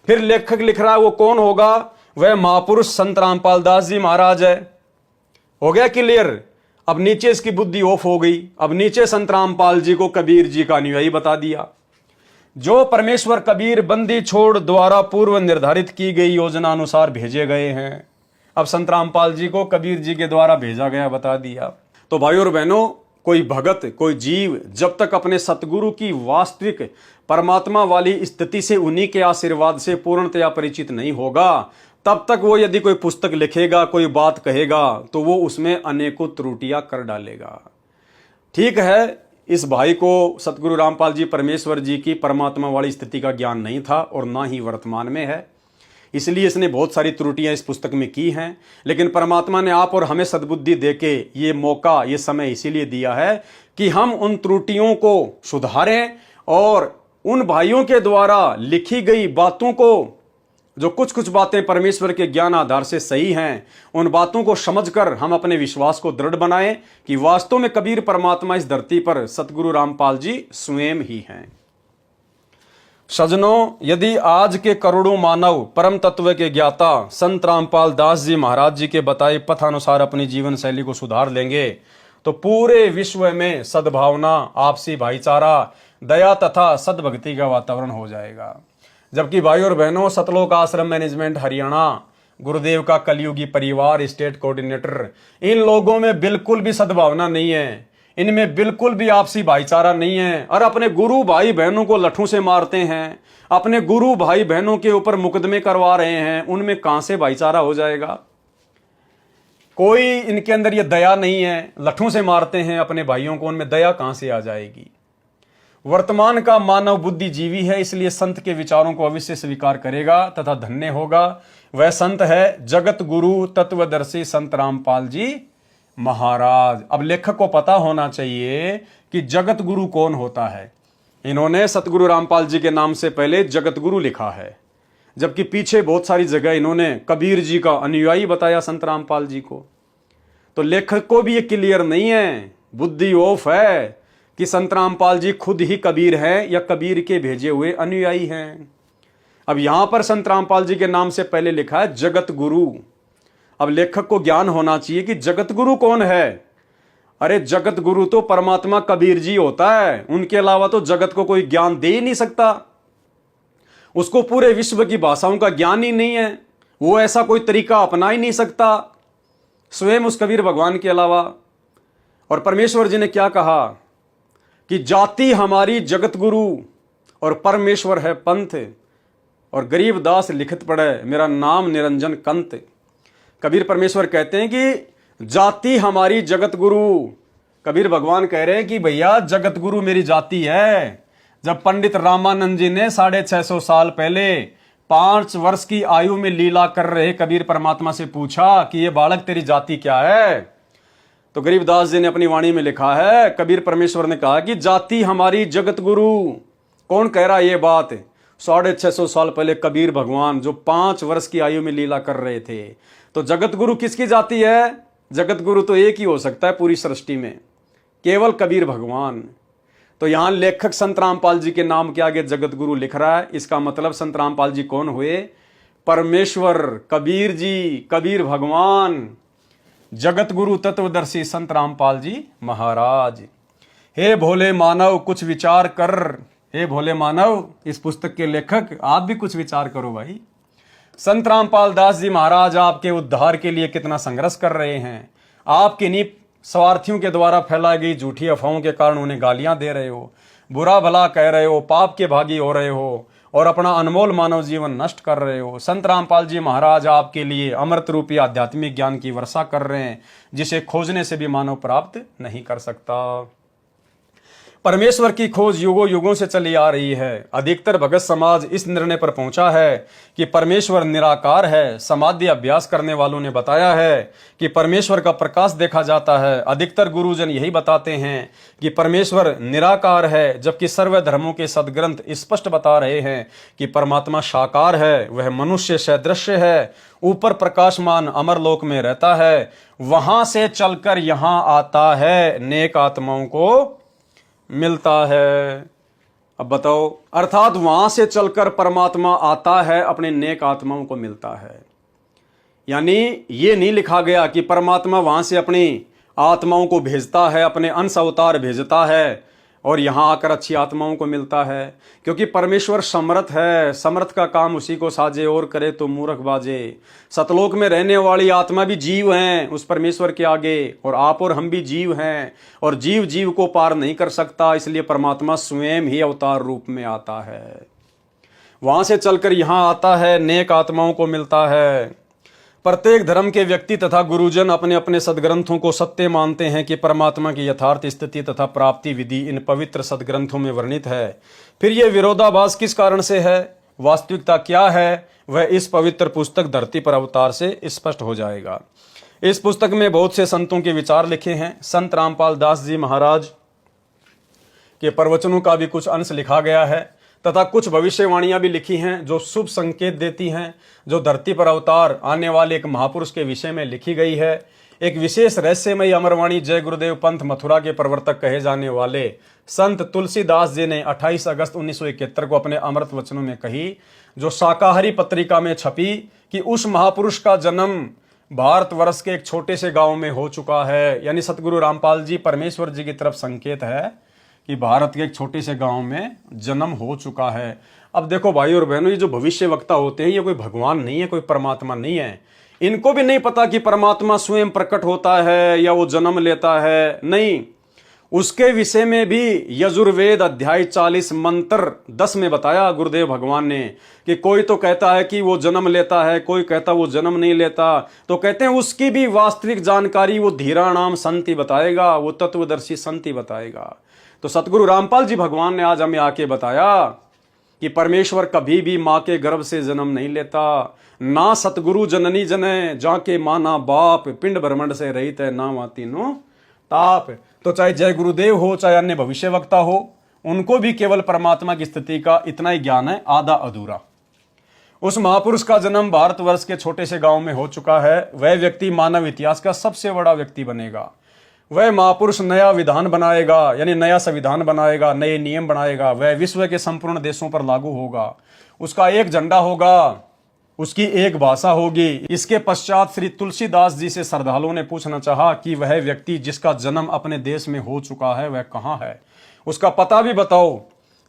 फिर लेखक लिख रहा है वो कौन होगा? वह महापुरुष संत रामपाल दास जी महाराज है। हो गया क्लियर? अब नीचे इसकी बुद्धि ऑफ हो गई। अब नीचे संत रामपाल जी को कबीर जी का अनुयायी बता दिया। जो परमेश्वर कबीर बंदी छोड़ द्वारा पूर्व निर्धारित की गई योजना अनुसार भेजे गए हैं। अब संत रामपाल जी को कबीर जी के द्वारा भेजा गया, बता दिया। तो भाई और बहनों, कोई भगत, कोई जीव जब तक अपने सतगुरु की वास्तविक परमात्मा वाली स्थिति से, उन्हीं के आशीर्वाद से पूर्णतया परिचित नहीं होगा, तब तक वो यदि कोई पुस्तक लिखेगा, कोई बात कहेगा, तो वो उसमें अनेकों त्रुटियां कर डालेगा। ठीक है, इस भाई को सतगुरु रामपाल जी परमेश्वर जी की परमात्मा वाली स्थिति का ज्ञान नहीं था और ना ही वर्तमान में है, इसलिए इसने बहुत सारी त्रुटियां इस पुस्तक में की हैं। लेकिन परमात्मा ने आप और हमें सद्बुद्धि देके ये मौका, ये समय इसीलिए दिया है कि हम उन त्रुटियों को सुधारें और उन भाइयों के द्वारा लिखी गई बातों को, जो कुछ कुछ बातें परमेश्वर के ज्ञान आधार से सही हैं, उन बातों को समझकर हम अपने विश्वास को दृढ़ बनाएं कि वास्तव में कबीर परमात्मा इस धरती पर सतगुरु रामपाल जी स्वयं ही हैं। सज्जनों, यदि आज के करोड़ों मानव परम तत्व के ज्ञाता संत रामपाल दास जी महाराज जी के बताए पथानुसार अपनी जीवन शैली को सुधार लेंगे, तो पूरे विश्व में सद्भावना, आपसी भाईचारा, दया तथा सद्भक्ति का वातावरण हो जाएगा। जबकि भाई और बहनों, सतलोक आश्रम मैनेजमेंट हरियाणा, गुरुदेव का कलयुगी परिवार स्टेट कोऑर्डिनेटर, इन लोगों में बिल्कुल भी सद्भावना नहीं है, इनमें बिल्कुल भी आपसी भाईचारा नहीं है, और अपने गुरु भाई बहनों को लठों से मारते हैं, अपने गुरु भाई बहनों के ऊपर मुकदमे करवा रहे हैं। उनमें कहां से भाईचारा हो जाएगा? कोई इनके अंदर ये दया नहीं है, लठों से मारते हैं अपने भाइयों को, उनमें दया कहां से आ जाएगी? वर्तमान का मानव बुद्धिजीवी है, इसलिए संत के विचारों को अवश्य स्वीकार करेगा तथा धन्य होगा। वह संत है जगत गुरु तत्वदर्शी संत रामपाल जी महाराज। अब लेखक को पता होना चाहिए कि जगत गुरु कौन होता है। इन्होंने सतगुरु रामपाल जी के नाम से पहले जगत गुरु लिखा है, जबकि पीछे बहुत सारी जगह इन्होंने कबीर जी का अनुयायी बताया संत रामपाल जी को। तो लेखक को भी ये क्लियर नहीं है, बुद्धि ऑफ है कि संत रामपाल जी खुद ही कबीर हैं या कबीर के भेजे हुए अनुयायी हैं। अब यहां पर संत रामपाल जी के नाम से पहले लिखा है जगत गुरु। अब लेखक को ज्ञान होना चाहिए कि जगत गुरु कौन है। अरे जगत गुरु तो परमात्मा कबीर जी होता है, उनके अलावा तो जगत को कोई ज्ञान दे ही नहीं सकता। उसको पूरे विश्व की भाषाओं का ज्ञान ही नहीं है, वो ऐसा कोई तरीका अपना ही नहीं सकता स्वयं उस कबीर भगवान के अलावा। और परमेश्वर जी ने क्या कहा कि जाति हमारी जगत गुरु और परमेश्वर है पंथ, और गरीब दास लिखत पड़े मेरा नाम निरंजन कंत। कबीर परमेश्वर कहते हैं कि जाति हमारी जगत गुरु। कबीर भगवान कह रहे हैं कि भैया जगत गुरु मेरी जाति है। जब पंडित रामानंद जी ने 650 साल पहले 5 वर्ष की आयु में लीला कर रहे कबीर परमात्मा से पूछा कि ये बालक तेरी जाति क्या है, तो गरीबदास जी ने अपनी वाणी में लिखा है, कबीर परमेश्वर ने कहा कि जाति हमारी जगत गुरु। कौन कह रहा है ये बात? 650 साल पहले कबीर भगवान जो 5 वर्ष की आयु में लीला कर रहे थे। तो जगत गुरु किसकी जाति है? जगत गुरु तो एक ही हो सकता है पूरी सृष्टि में, केवल कबीर भगवान। तो यहां लेखक संत रामपाल जी के नाम के आगे जगत गुरु लिख रहा है। इसका मतलब संत रामपाल जी कौन हुए? परमेश्वर, कबीर जी, कबीर भगवान, जगत गुरु तत्वदर्शी संत रामपाल जी महाराज। हे भोले मानव कुछ विचार कर। हे भोले मानव, इस पुस्तक के लेखक आप भी कुछ विचार करो भाई। संत रामपाल दास जी महाराज आपके उद्धार के लिए कितना संघर्ष कर रहे हैं। आप किन्हीं स्वार्थियों के द्वारा फैलाई गई झूठी अफवाहों के कारण उन्हें गालियां दे रहे हो, बुरा भला कह रहे हो, पाप के भागी हो रहे हो और अपना अनमोल मानव जीवन नष्ट कर रहे हो। संत रामपाल जी महाराज आपके लिए अमृत रूपी आध्यात्मिक ज्ञान की वर्षा कर रहे हैं, जिसे खोजने से भी मानव प्राप्त नहीं कर सकता। परमेश्वर की खोज युगों युगों से चली आ रही है। अधिकतर भगत समाज इस निर्णय पर पहुंचा है कि परमेश्वर निराकार है। समाधि अभ्यास करने वालों ने बताया है कि परमेश्वर का प्रकाश देखा जाता है। अधिकतर गुरुजन यही बताते हैं कि परमेश्वर निराकार है, जबकि सर्व धर्मों के सदग्रंथ स्पष्ट बता रहे हैं कि परमात्मा साकार है, वह मनुष्य सदृश्य है, ऊपर प्रकाशमान अमरलोक में रहता है, वहां से चलकर यहां आता है, नेक आत्माओं को मिलता है। अब बताओ, अर्थात वहां से चलकर परमात्मा आता है, अपने नेक आत्माओं को मिलता है। यानी ये नहीं लिखा गया कि परमात्मा वहां से अपनी आत्माओं को भेजता है, अपने अंश अवतार भेजता है और यहां आकर अच्छी आत्माओं को मिलता है, क्योंकि परमेश्वर समर्थ है। समर्थ का काम उसी को साजे और करे तो मूर्ख बाजे। सतलोक में रहने वाली आत्मा भी जीव हैं उस परमेश्वर के आगे, और आप और हम भी जीव हैं, और जीव जीव को पार नहीं कर सकता, इसलिए परमात्मा स्वयं ही अवतार रूप में आता है, वहां से चलकर यहां आता है, नेक आत्माओं को मिलता है। प्रत्येक धर्म के व्यक्ति तथा गुरुजन अपने अपने सदग्रंथों को सत्य मानते हैं कि परमात्मा की यथार्थ स्थिति तथा प्राप्ति विधि इन पवित्र सदग्रंथों में वर्णित है। फिर यह विरोधाभास किस कारण से है, वास्तविकता क्या है, वह इस पवित्र पुस्तक धरती पर अवतार से स्पष्ट हो जाएगा। इस पुस्तक में बहुत से संतों के विचार लिखे हैं। संत रामपाल दास जी महाराज के प्रवचनों का भी कुछ अंश लिखा गया है तथा कुछ भविष्यवाणियां भी लिखी हैं जो शुभ संकेत देती हैं, जो धरती पर अवतार आने वाले एक महापुरुष के विषय में लिखी गई है। एक विशेष रहस्यमयी अमरवाणी जय गुरुदेव पंथ मथुरा के प्रवर्तक कहे जाने वाले संत तुलसीदास जी ने 28 अगस्त 1971 को अपने अमृत वचनों में कही, जो शाकाहारी पत्रिका में छपी, कि उस महापुरुष का जन्म भारतवर्ष के एक छोटे से गांव में हो चुका है। यानी सतगुरु रामपाल जी परमेश्वर जी की तरफ संकेत है कि भारत के एक छोटे से गांव में जन्म हो चुका है। अब देखो भाई और बहनों, ये जो भविष्य वक्ता होते हैं ये कोई भगवान नहीं है, कोई परमात्मा नहीं है। इनको भी नहीं पता कि परमात्मा स्वयं प्रकट होता है या वो जन्म लेता है, नहीं। उसके विषय में भी यजुर्वेद अध्याय 40 मंत्र 10 में बताया गुरुदेव भगवान ने कि कोई तो कहता है कि वो जन्म लेता है, कोई कहता वो जन्म नहीं लेता। तो कहते हैं उसकी भी वास्तविक जानकारी वो धीरा नाम संत ही बताएगा, वो तत्वदर्शी संत ही बताएगा। तो सतगुरु रामपाल जी भगवान ने आज हमें आके बताया कि परमेश्वर कभी भी माँ के गर्भ से जन्म नहीं लेता। ना सतगुरु जननी जने जाके माना बाप, पिंड ब्रह्मंड से रहित है नाम आती नो ताप। तो चाहे जय गुरुदेव हो, चाहे अन्य भविष्य वक्ता हो, उनको भी केवल परमात्मा की स्थिति का इतना ही ज्ञान है, आधा अधूरा। उस महापुरुष का जन्म भारतवर्ष के छोटे से गांव में हो चुका है। वह व्यक्ति मानव इतिहास का सबसे बड़ा व्यक्ति बनेगा। वह महापुरुष नया विधान बनाएगा, यानी नया संविधान बनाएगा, नए नियम बनाएगा। वह विश्व के संपूर्ण देशों पर लागू होगा। उसका एक झंडा होगा, उसकी एक भाषा होगी। इसके पश्चात श्री तुलसीदास जी से श्रद्धालुओं ने पूछना चाहा कि वह व्यक्ति जिसका जन्म अपने देश में हो चुका है वह कहाँ है, उसका पता भी बताओ।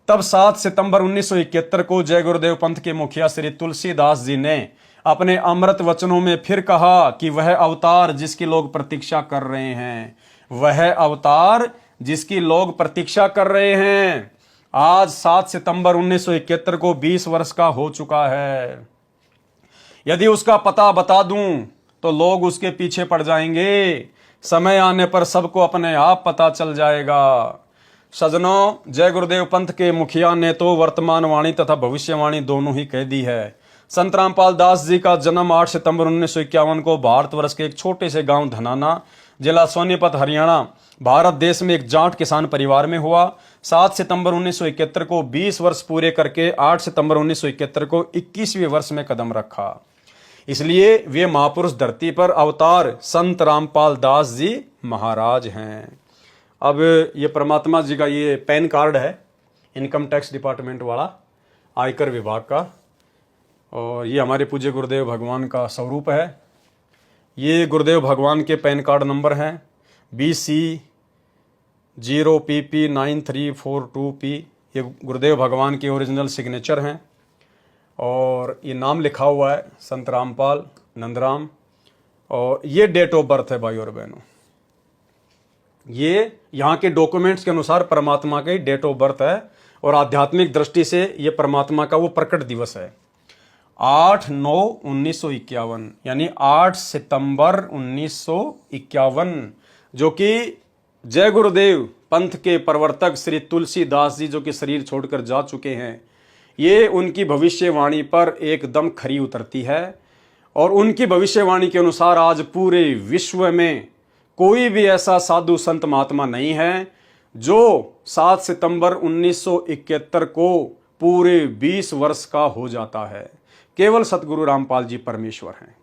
तब 7 सितंबर 1971 को जय गुरुदेव पंथ के मुखिया श्री तुलसीदास जी ने अपने अमृत वचनों में फिर कहा कि वह अवतार जिसकी लोग प्रतीक्षा कर रहे हैं, वह अवतार जिसकी लोग प्रतीक्षा कर रहे हैं। आज 7 सितंबर 1971 को 20 वर्ष का हो चुका है। यदि उसका पता बता दूं तो लोग उसके पीछे पड़ जाएंगे। समय आने पर सबको अपने आप पता चल जाएगा। सजनों, जय गुरुदेव पंथ के मुखिया ने तो वर्तमान वाणी तथा भविष्यवाणी दोनों ही कह दी है। संत रामपाल दास जी का जन्म 8 सितंबर 1951 को भारतवर्ष के एक छोटे से गांव धनाना, जिला सोनीपत, हरियाणा, भारत देश में एक जाट किसान परिवार में हुआ। 7 सितंबर 1971 को 20 वर्ष पूरे करके 8 सितंबर 1971 को 21वें वर्ष में कदम रखा। इसलिए वे महापुरुष धरती पर अवतार संत रामपाल दास जी महाराज हैं। अब ये परमात्मा जी का ये पैन कार्ड है, इनकम टैक्स डिपार्टमेंट वाला, आयकर विभाग का, और ये हमारे पूज्य गुरुदेव भगवान का स्वरूप है। ये गुरुदेव भगवान के पैन कार्ड नंबर हैं BC0PP9342P। ये गुरुदेव भगवान के ओरिजिनल सिग्नेचर हैं और ये नाम लिखा हुआ है संत रामपाल नंदराम, और ये डेट ऑफ बर्थ है भाई और बहनों। ये यहाँ के डॉक्यूमेंट्स के अनुसार परमात्मा का डेट ऑफ बर्थ है और आध्यात्मिक दृष्टि से ये परमात्मा का वो प्रकट दिवस है 8/9/1951, यानी 8 सितंबर 1951, जो कि जय गुरुदेव पंथ के प्रवर्तक श्री तुलसीदास जी जो कि शरीर छोड़कर जा चुके हैं, ये उनकी भविष्यवाणी पर एकदम खरी उतरती है। और उनकी भविष्यवाणी के अनुसार आज पूरे विश्व में कोई भी ऐसा साधु संत महात्मा नहीं है जो 7 सितंबर 1971 को पूरे 20 वर्ष का हो जाता है। केवल सतगुरु रामपाल जी परमेश्वर हैं।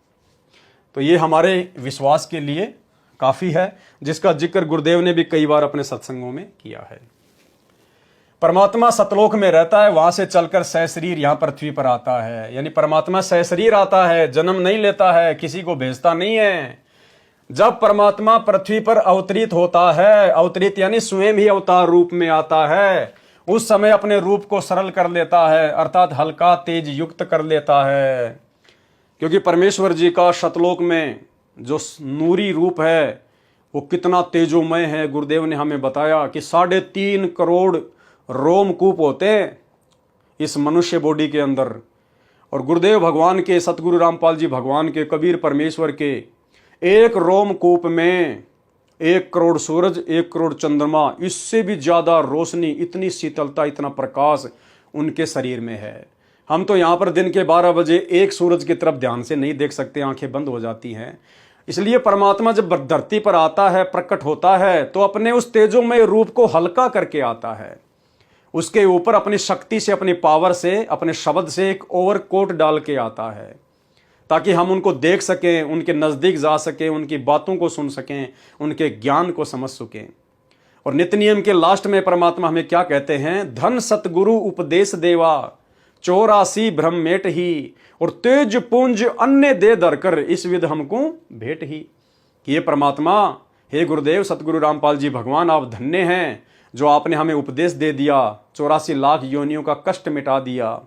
तो ये हमारे विश्वास के लिए काफ़ी है, जिसका जिक्र गुरुदेव ने भी कई बार अपने सत्संगों में किया है। परमात्मा सतलोक में रहता है, वहां से चलकर सहशरीर यहाँ पृथ्वी पर आता है। यानी परमात्मा सहशरीर आता है, जन्म नहीं लेता है, किसी को भेजता नहीं है। जब परमात्मा पृथ्वी पर अवतरित होता है, अवतरित यानी स्वयं ही अवतार रूप में आता है, उस समय अपने रूप को सरल कर लेता है, अर्थात हल्का तेज युक्त कर लेता है। क्योंकि परमेश्वर जी का शतलोक में जो नूरी रूप है वो कितना तेजोमय है। गुरुदेव ने हमें बताया कि 3.5 करोड़ रोमकूप होते हैं इस मनुष्य बॉडी के अंदर। और गुरुदेव भगवान के, सतगुरु रामपाल जी भगवान के, कबीर परमेश्वर के एक रोमकूप में 1 करोड़ सूरज, 1 करोड़ चंद्रमा, इससे भी ज्यादा रोशनी, इतनी शीतलता, इतना प्रकाश उनके शरीर में है। हम तो यहाँ पर दिन के 12 बजे एक सूरज की तरफ ध्यान से नहीं देख सकते, आंखें बंद हो जाती हैं। इसलिए परमात्मा जब धरती पर आता है, प्रकट होता है, तो अपने उस तेजोमय रूप को हल्का करके आता है। उसके ऊपर अपनी शक्ति से, अपनी पावर से, अपने शब्द से एक ओवरकोट डाल के आता है, ताकि हम उनको देख सकें, उनके नज़दीक जा सकें, उनकी बातों को सुन सकें, उनके ज्ञान को समझ सकें। और नित्य नियम के लास्ट में परमात्मा हमें क्या कहते हैं? धन सतगुरु उपदेश देवा, 84 ब्रह्म मेट ही, और तेज पुंज अन्य दे धरकर इस विध हमको भेंट ही। कि ये परमात्मा, हे गुरुदेव सतगुरु रामपाल जी भगवान, आप धन्य हैं जो आपने हमें उपदेश दे दिया, 84 लाख योनियों का कष्ट मिटा दिया,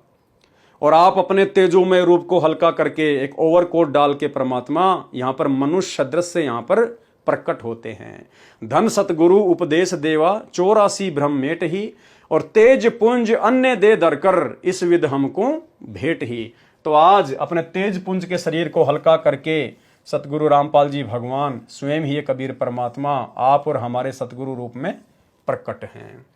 और आप अपने तेजोमय रूप को हल्का करके एक ओवरकोट डाल के परमात्मा यहाँ पर मनुष्य सदृश से यहाँ पर प्रकट होते हैं। धन सतगुरु उपदेश देवा, 84 ब्रह्म मेट ही, और तेज पुंज अन्य दे धरकर इस विध हमको भेंट ही। तो आज अपने तेज पुंज के शरीर को हल्का करके सतगुरु रामपाल जी भगवान स्वयं ही कबीर परमात्मा आप और हमारे सतगुरु रूप में प्रकट हैं।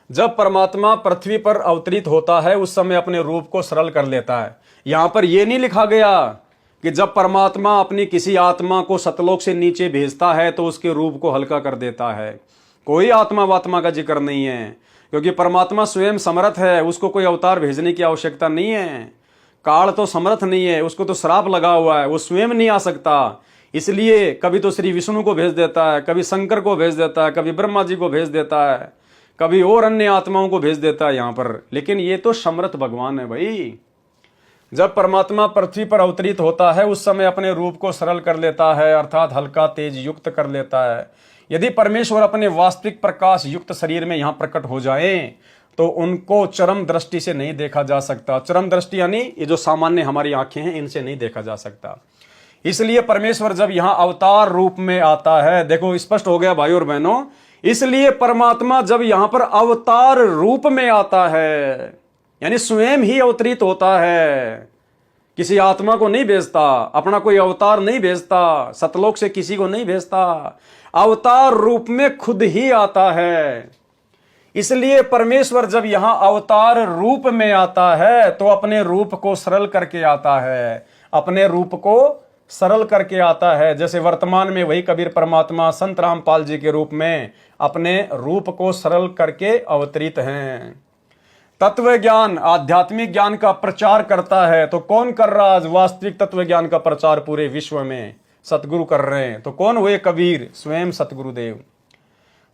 जब परमात्मा पृथ्वी पर अवतरित होता है, उस समय अपने रूप को सरल कर लेता है। यहां पर यह नहीं लिखा गया कि जब परमात्मा अपनी किसी आत्मा को सतलोक से नीचे भेजता है तो उसके रूप को हल्का कर देता है। कोई आत्मा वात्मा का जिक्र नहीं है, क्योंकि परमात्मा स्वयं समर्थ है, उसको कोई अवतार भेजने की आवश्यकता नहीं है। काल तो समर्थ नहीं है, उसको तो श्राप लगा हुआ है, वो स्वयं नहीं आ सकता। इसलिए कभी तो श्री विष्णु को भेज देता है, कभी शंकर को भेज देता है, कभी ब्रह्मा जी को भेज देता है, कभी और अन्य आत्माओं को भेज देता है यहाँ पर। लेकिन ये तो समर्थ भगवान है भाई। जब परमात्मा पृथ्वी पर अवतरित होता है, उस समय अपने रूप को सरल कर लेता है, अर्थात हल्का तेज युक्त कर लेता है। यदि परमेश्वर अपने वास्तविक प्रकाश युक्त शरीर में यहाँ प्रकट हो जाए तो उनको चरम दृष्टि से नहीं देखा जा सकता। चरम दृष्टि यानी ये जो सामान्य हमारी आंखें हैं, इनसे नहीं देखा जा सकता। इसलिए परमेश्वर जब यहां अवतार रूप में आता है, देखो स्पष्ट हो गया भाई और बहनों, इसलिए परमात्मा जब यहां पर अवतार रूप में आता है यानी स्वयं ही अवतरित होता है, किसी आत्मा को नहीं भेजता, अपना कोई अवतार नहीं भेजता, सतलोक से किसी को नहीं भेजता, अवतार रूप में खुद ही आता है। इसलिए परमेश्वर जब यहां अवतार रूप में आता है तो अपने रूप को सरल करके आता है, अपने रूप को सरल करके आता है। जैसे वर्तमान में वही कबीर परमात्मा संत रामपाल जी के रूप में अपने रूप को सरल करके अवतरित हैं। तत्व ज्ञान, आध्यात्मिक ज्ञान का प्रचार करता है तो कौन कर रहा है? वास्तविक तत्व ज्ञान का प्रचार पूरे विश्व में सतगुरु कर रहे हैं। तो कौन हुए? कबीर, स्वयं सतगुरुदेव।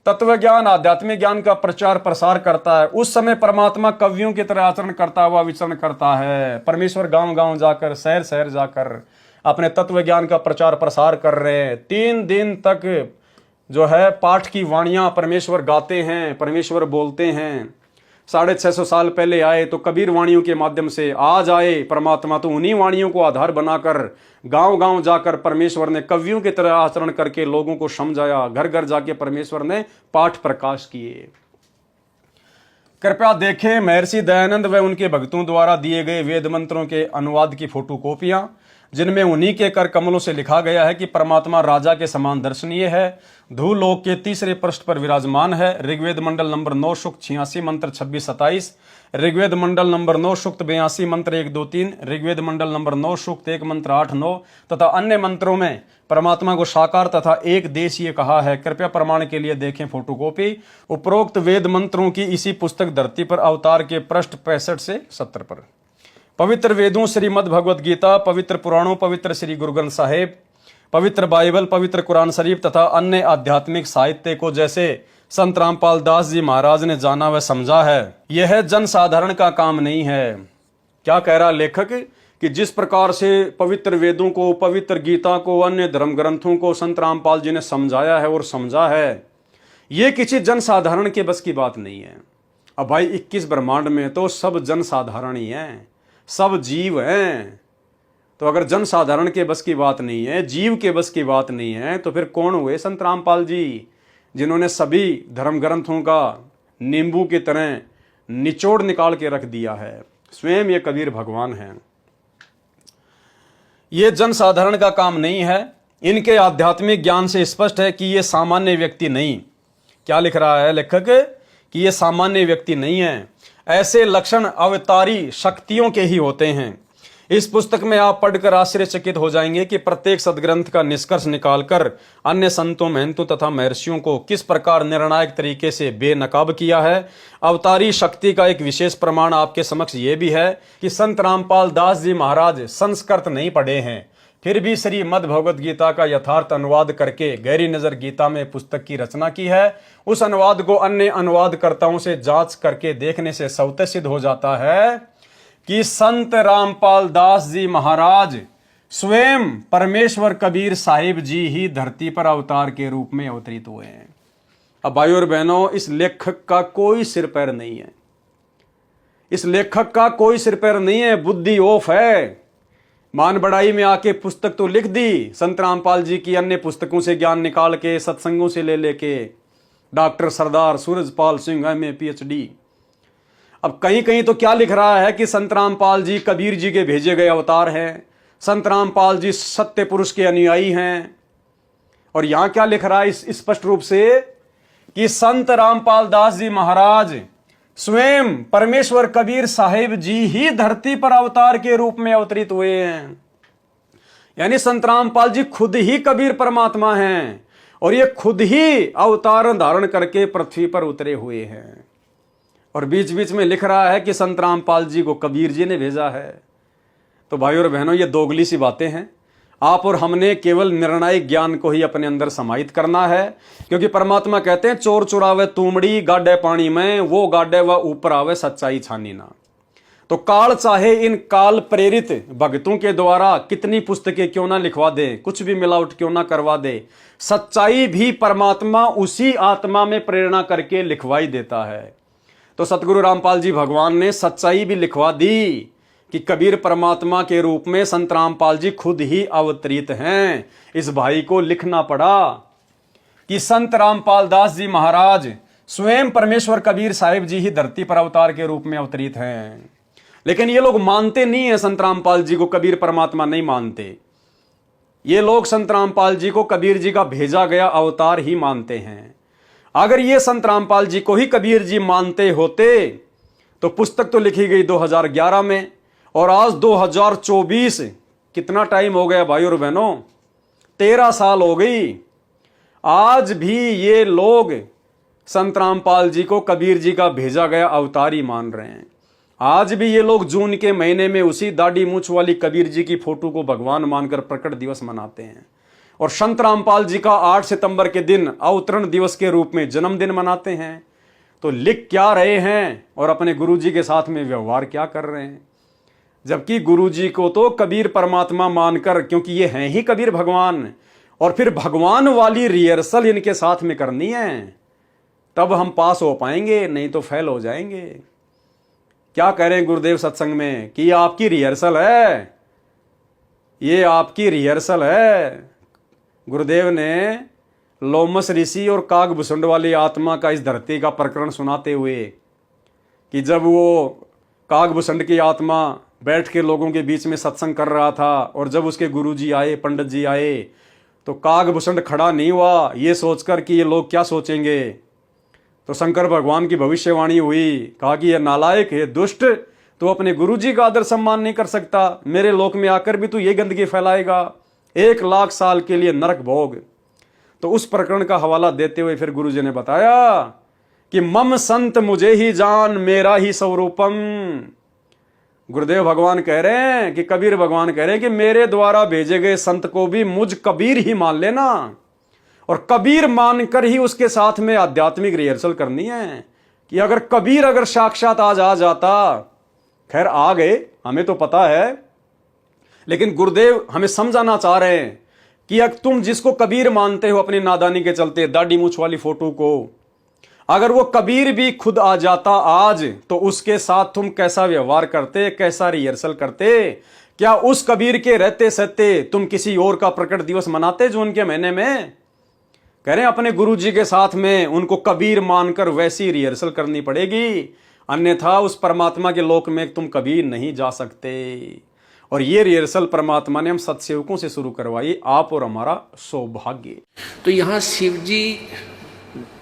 तत्व ज्ञान, आध्यात्मिक ज्ञान का प्रचार प्रसार करता है। उस समय परमात्मा कवियों की तरह आचरण करता हुआ विचरण करता है। परमेश्वर गांव गांव जाकर, शहर शहर जाकर अपने तत्व ज्ञान का प्रचार प्रसार कर रहे हैं। 3 दिन तक जो है पाठ की वाणियां परमेश्वर गाते हैं, परमेश्वर बोलते हैं। 650 साल पहले आए तो कबीर वाणियों के माध्यम से, आज आए परमात्मा तो उन्हीं वाणियों को आधार बनाकर गांव गांव जाकर परमेश्वर ने कवियों की तरह आचरण करके लोगों को समझाया। घर घर जाके परमेश्वर ने पाठ प्रकाश किए। कृपया देखें महर्षि दयानंद व उनके भक्तों द्वारा दिए गए वेद मंत्रों के अनुवाद की फोटोकॉपियां, जिनमें उन्हीं के कर कमलों से लिखा गया है कि परमात्मा राजा के समान दर्शनीय है, धूलोक के 3रे पृष्ठ पर विराजमान है। ऋग्वेद मंडल नंबर 9 सूक्त 86 मंत्र 26-27, ऋग्वेद मंडल नंबर 9 सूक्त 82 मंत्र 1-2-3, ऋग्वेद मंडल नंबर 9 सूक्त 1 मंत्र 8-9 तथा अन्य मंत्रों में परमात्मा को साकार तथा एक देशीय कहा है। कृपया प्रमाण के लिए देखें फोटोकॉपी। उपरोक्त वेद मंत्रों की इसी पुस्तक धरती पर अवतार के पृष्ठ 65 से 70 पर। पवित्र वेदों श्रीमद् भगवद गीता, पवित्र पुराणों, पवित्र श्री गुरु ग्रंथ साहिब, पवित्र बाइबल, पवित्र कुरान शरीफ तथा अन्य आध्यात्मिक साहित्य को जैसे संत रामपाल दास जी महाराज ने जाना व समझा है, यह जन साधारण का काम नहीं है। क्या कह रहा लेखक कि जिस प्रकार से पवित्र वेदों को, पवित्र गीता को, अन्य धर्म ग्रंथों को संत रामपाल जी ने समझाया है और समझा है, ये किसी जन साधारण के बस की बात नहीं है। अब भाई 21 ब्रह्मांड में तो सब जन साधारण ही हैं, सब जीव हैं। तो अगर जन साधारण के बस की बात नहीं है, जीव के बस की बात नहीं है, तो फिर कौन हुए संत रामपाल जी, जिन्होंने सभी धर्म ग्रंथों का नींबू की तरह निचोड़ निकाल के रख दिया है। स्वयं ये कबीर भगवान हैं। ये जन साधारण का काम नहीं है। इनके आध्यात्मिक ज्ञान से स्पष्ट है कि ये सामान्य व्यक्ति नहीं। क्या लिख रहा है लेखक कि ये सामान्य व्यक्ति नहीं है। ऐसे लक्षण अवतारी शक्तियों के ही होते हैं। इस पुस्तक में आप पढ़कर आश्चर्यचकित हो जाएंगे कि प्रत्येक सदग्रंथ का निष्कर्ष निकालकर अन्य संतों, महंतों तथा महर्षियों को किस प्रकार निर्णायक तरीके से बेनकाब किया है। अवतारी शक्ति का एक विशेष प्रमाण आपके समक्ष ये भी है कि संत रामपाल दास जी महाराज संस्कृत नहीं पढ़े हैं, फिर भी श्रीमद् भगवद गीता का यथार्थ अनुवाद करके गहरी नजर गीता में पुस्तक की रचना की है। उस अनुवाद को अन्य अनुवादकर्ताओं से जांच करके देखने से स्वतः सिद्ध हो जाता है कि संत रामपाल दास जी महाराज स्वयं परमेश्वर कबीर साहिब जी ही धरती पर अवतार के रूप में अवतरित हुए हैं। अब भाइयों और बहनों, इस लेखक का कोई सिर पैर नहीं है। इस लेखक का कोई सिर पैर नहीं है, बुद्धि ऑफ है। मान बढ़ाई में आके पुस्तक तो लिख दी, संत रामपाल जी की अन्य पुस्तकों से ज्ञान निकाल के, सत्संगों से ले लेके, डॉक्टर सरदार सूरजपाल सिंह MA PhD। अब कहीं कहीं तो क्या लिख रहा है कि संत रामपाल जी कबीर जी के भेजे गए अवतार हैं, संत रामपाल जी सत्य पुरुष के अनुयायी हैं। और यहां क्या लिख रहा है स्पष्ट रूप से कि संत रामपाल दास जी महाराज स्वयं परमेश्वर कबीर साहिब जी ही धरती पर अवतार के रूप में अवतरित हुए हैं। यानी संत रामपाल जी खुद ही कबीर परमात्मा हैं और ये खुद ही अवतार धारण करके पृथ्वी पर उतरे हुए हैं। और बीच बीच में लिख रहा है कि संत रामपाल जी को कबीर जी ने भेजा है। तो भाइयों और बहनों, ये दोगली सी बातें हैं। आप और हमने केवल निर्णायक ज्ञान को ही अपने अंदर समाहित करना है, क्योंकि परमात्मा कहते हैं चोर चुरावे तूमड़ी गाडे पानी में, वो गाडे व ऊपर आवे सच्चाई छानी ना। तो काल चाहे इन काल प्रेरित भक्तों के द्वारा कितनी पुस्तकें क्यों ना लिखवा दे, कुछ भी मिलावट क्यों ना करवा दे, सच्चाई भी परमात्मा उसी आत्मा में प्रेरणा करके लिखवाई देता है। तो सतगुरु रामपाल जी भगवान ने सच्चाई भी लिखवा दी कि कबीर परमात्मा के रूप में संत रामपाल जी खुद ही अवतरित हैं। इस भाई को लिखना पड़ा कि संत रामपाल दास जी महाराज स्वयं परमेश्वर कबीर साहिब जी ही धरती पर अवतार के रूप में अवतरित हैं। लेकिन ये लोग मानते नहीं है संत रामपाल जी को, कबीर परमात्मा नहीं मानते। ये लोग संत रामपाल जी को कबीर जी का भेजा गया अवतार ही मानते हैं। अगर ये संत रामपाल जी को ही कबीर जी मानते होते तो पुस्तक तो लिखी गई 2011 में, और आज 2024, कितना टाइम हो गया भाई और बहनों, 13 साल हो गई। आज भी ये लोग संत रामपाल जी को कबीर जी का भेजा गया अवतार ही मान रहे हैं। आज भी ये लोग जून के महीने में उसी दाढ़ी मूंछ वाली कबीर जी की फोटो को भगवान मानकर प्रकट दिवस मनाते हैं, और संत रामपाल जी का 8 सितंबर के दिन अवतरण दिवस के रूप में जन्मदिन मनाते हैं। तो लिख क्या रहे हैं और अपने गुरु जी के साथ में व्यवहार क्या कर रहे हैं? जबकि गुरु जी को तो कबीर परमात्मा मानकर, क्योंकि ये हैं ही कबीर भगवान, और फिर भगवान वाली रिहर्सल इनके साथ में करनी है, तब हम पास हो पाएंगे, नहीं तो फेल हो जाएंगे। क्या कह रहे हैं गुरुदेव सत्संग में कि ये आपकी रिहर्सल है, ये आपकी रिहर्सल है। गुरुदेव ने लोमस ऋषि और कागभूषण वाली आत्मा का इस धरती का प्रकरण सुनाते हुए कि जब वो कागभूषण की आत्मा बैठ के लोगों के बीच में सत्संग कर रहा था, और जब उसके गुरुजी आए, पंडित जी आए, तो कागभूषण खड़ा नहीं हुआ ये सोचकर कि ये लोग क्या सोचेंगे। तो शंकर भगवान की भविष्यवाणी हुई, कहा कि यह नालायक है, दुष्ट, तो अपने गुरुजी का आदर सम्मान नहीं कर सकता, मेरे लोक में आकर भी तू ये गंदगी फैलाएगा, 1 लाख साल के लिए नरक भोग। तो उस प्रकरण का हवाला देते हुए फिर गुरुजी ने बताया कि मम संत मुझे ही जान मेरा ही स्वरूपम। गुरुदेव भगवान कह रहे हैं कि कबीर भगवान कह रहे हैं कि मेरे द्वारा भेजे गए संत को भी मुझ कबीर ही मान लेना, और कबीर मानकर ही उसके साथ में आध्यात्मिक रिहर्सल करनी है। कि अगर कबीर अगर साक्षात आज आ जाता, खैर आ गए, हमें तो पता है, लेकिन गुरुदेव हमें समझाना चाह रहे हैं कि अगर तुम जिसको कबीर मानते हो अपनी नादानी के चलते, दाढ़ी मूंछ वाली फोटो को, अगर वो कबीर भी खुद आ जाता आज, तो उसके साथ तुम कैसा व्यवहार करते, कैसा रिहर्सल करते? क्या उस कबीर के रहते सहते तुम किसी और का प्रकट दिवस मनाते जून के महीने में? कह रहे हैं अपने गुरु जी के साथ में उनको कबीर मानकर वैसी रिहर्सल करनी पड़ेगी, अन्यथा उस परमात्मा के लोक में तुम कबीर नहीं जा सकते। और ये रिहर्सल परमात्मा ने हम सत्सेवकों से शुरू करवाई, आप और हमारा सौभाग्य। तो यहाँ शिव जी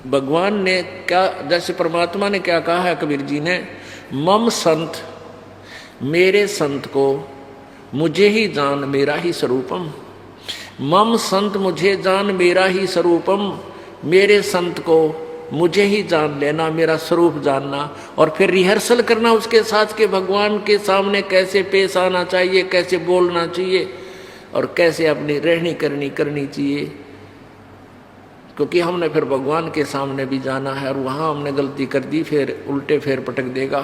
भगवान ने क्या, जैसे परमात्मा ने क्या कहा है कबीर जी ने, मम संत, मेरे संत को मुझे ही जान मेरा ही स्वरूपम। मम संत मुझे जान मेरा ही स्वरूपम, मेरे संत को मुझे ही जान लेना, मेरा स्वरूप जानना, और फिर रिहर्सल करना उसके साथ के भगवान के सामने कैसे पेश आना चाहिए, कैसे बोलना चाहिए, और कैसे अपनी रहनी करनी चाहिए। क्योंकि हमने फिर भगवान के सामने भी जाना है, और वहाँ हमने गलती कर दी फिर उल्टे फेर पटक देगा।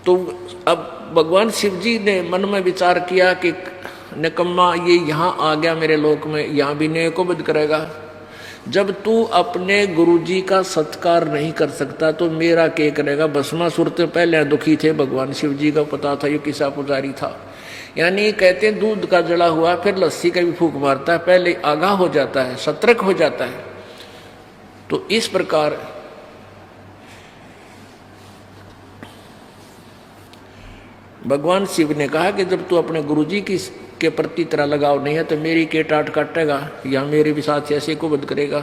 तो अब भगवान शिव जी ने मन में विचार किया कि निकम्मा ये यहाँ आ गया मेरे लोक में, यहाँ भी न्याय को बद करेगा। जब तू अपने गुरुजी का सत्कार नहीं कर सकता तो मेरा क्या करेगा। भस्मासुर तो पहले दुखी थे, भगवान शिव जी का पता था ये किसा पुजारी था। यानी कहते हैं दूध का जला हुआ फिर लस्सी का भी फूंक मारता है, पहले आगाह हो जाता है, सतर्क हो जाता है। तो इस प्रकार भगवान शिव ने कहा कि जब तू अपने गुरुजी की के प्रति तरह लगाव नहीं है तो मेरी के टाट काटेगा या मेरे भी साथ ऐसे को बद करेगा।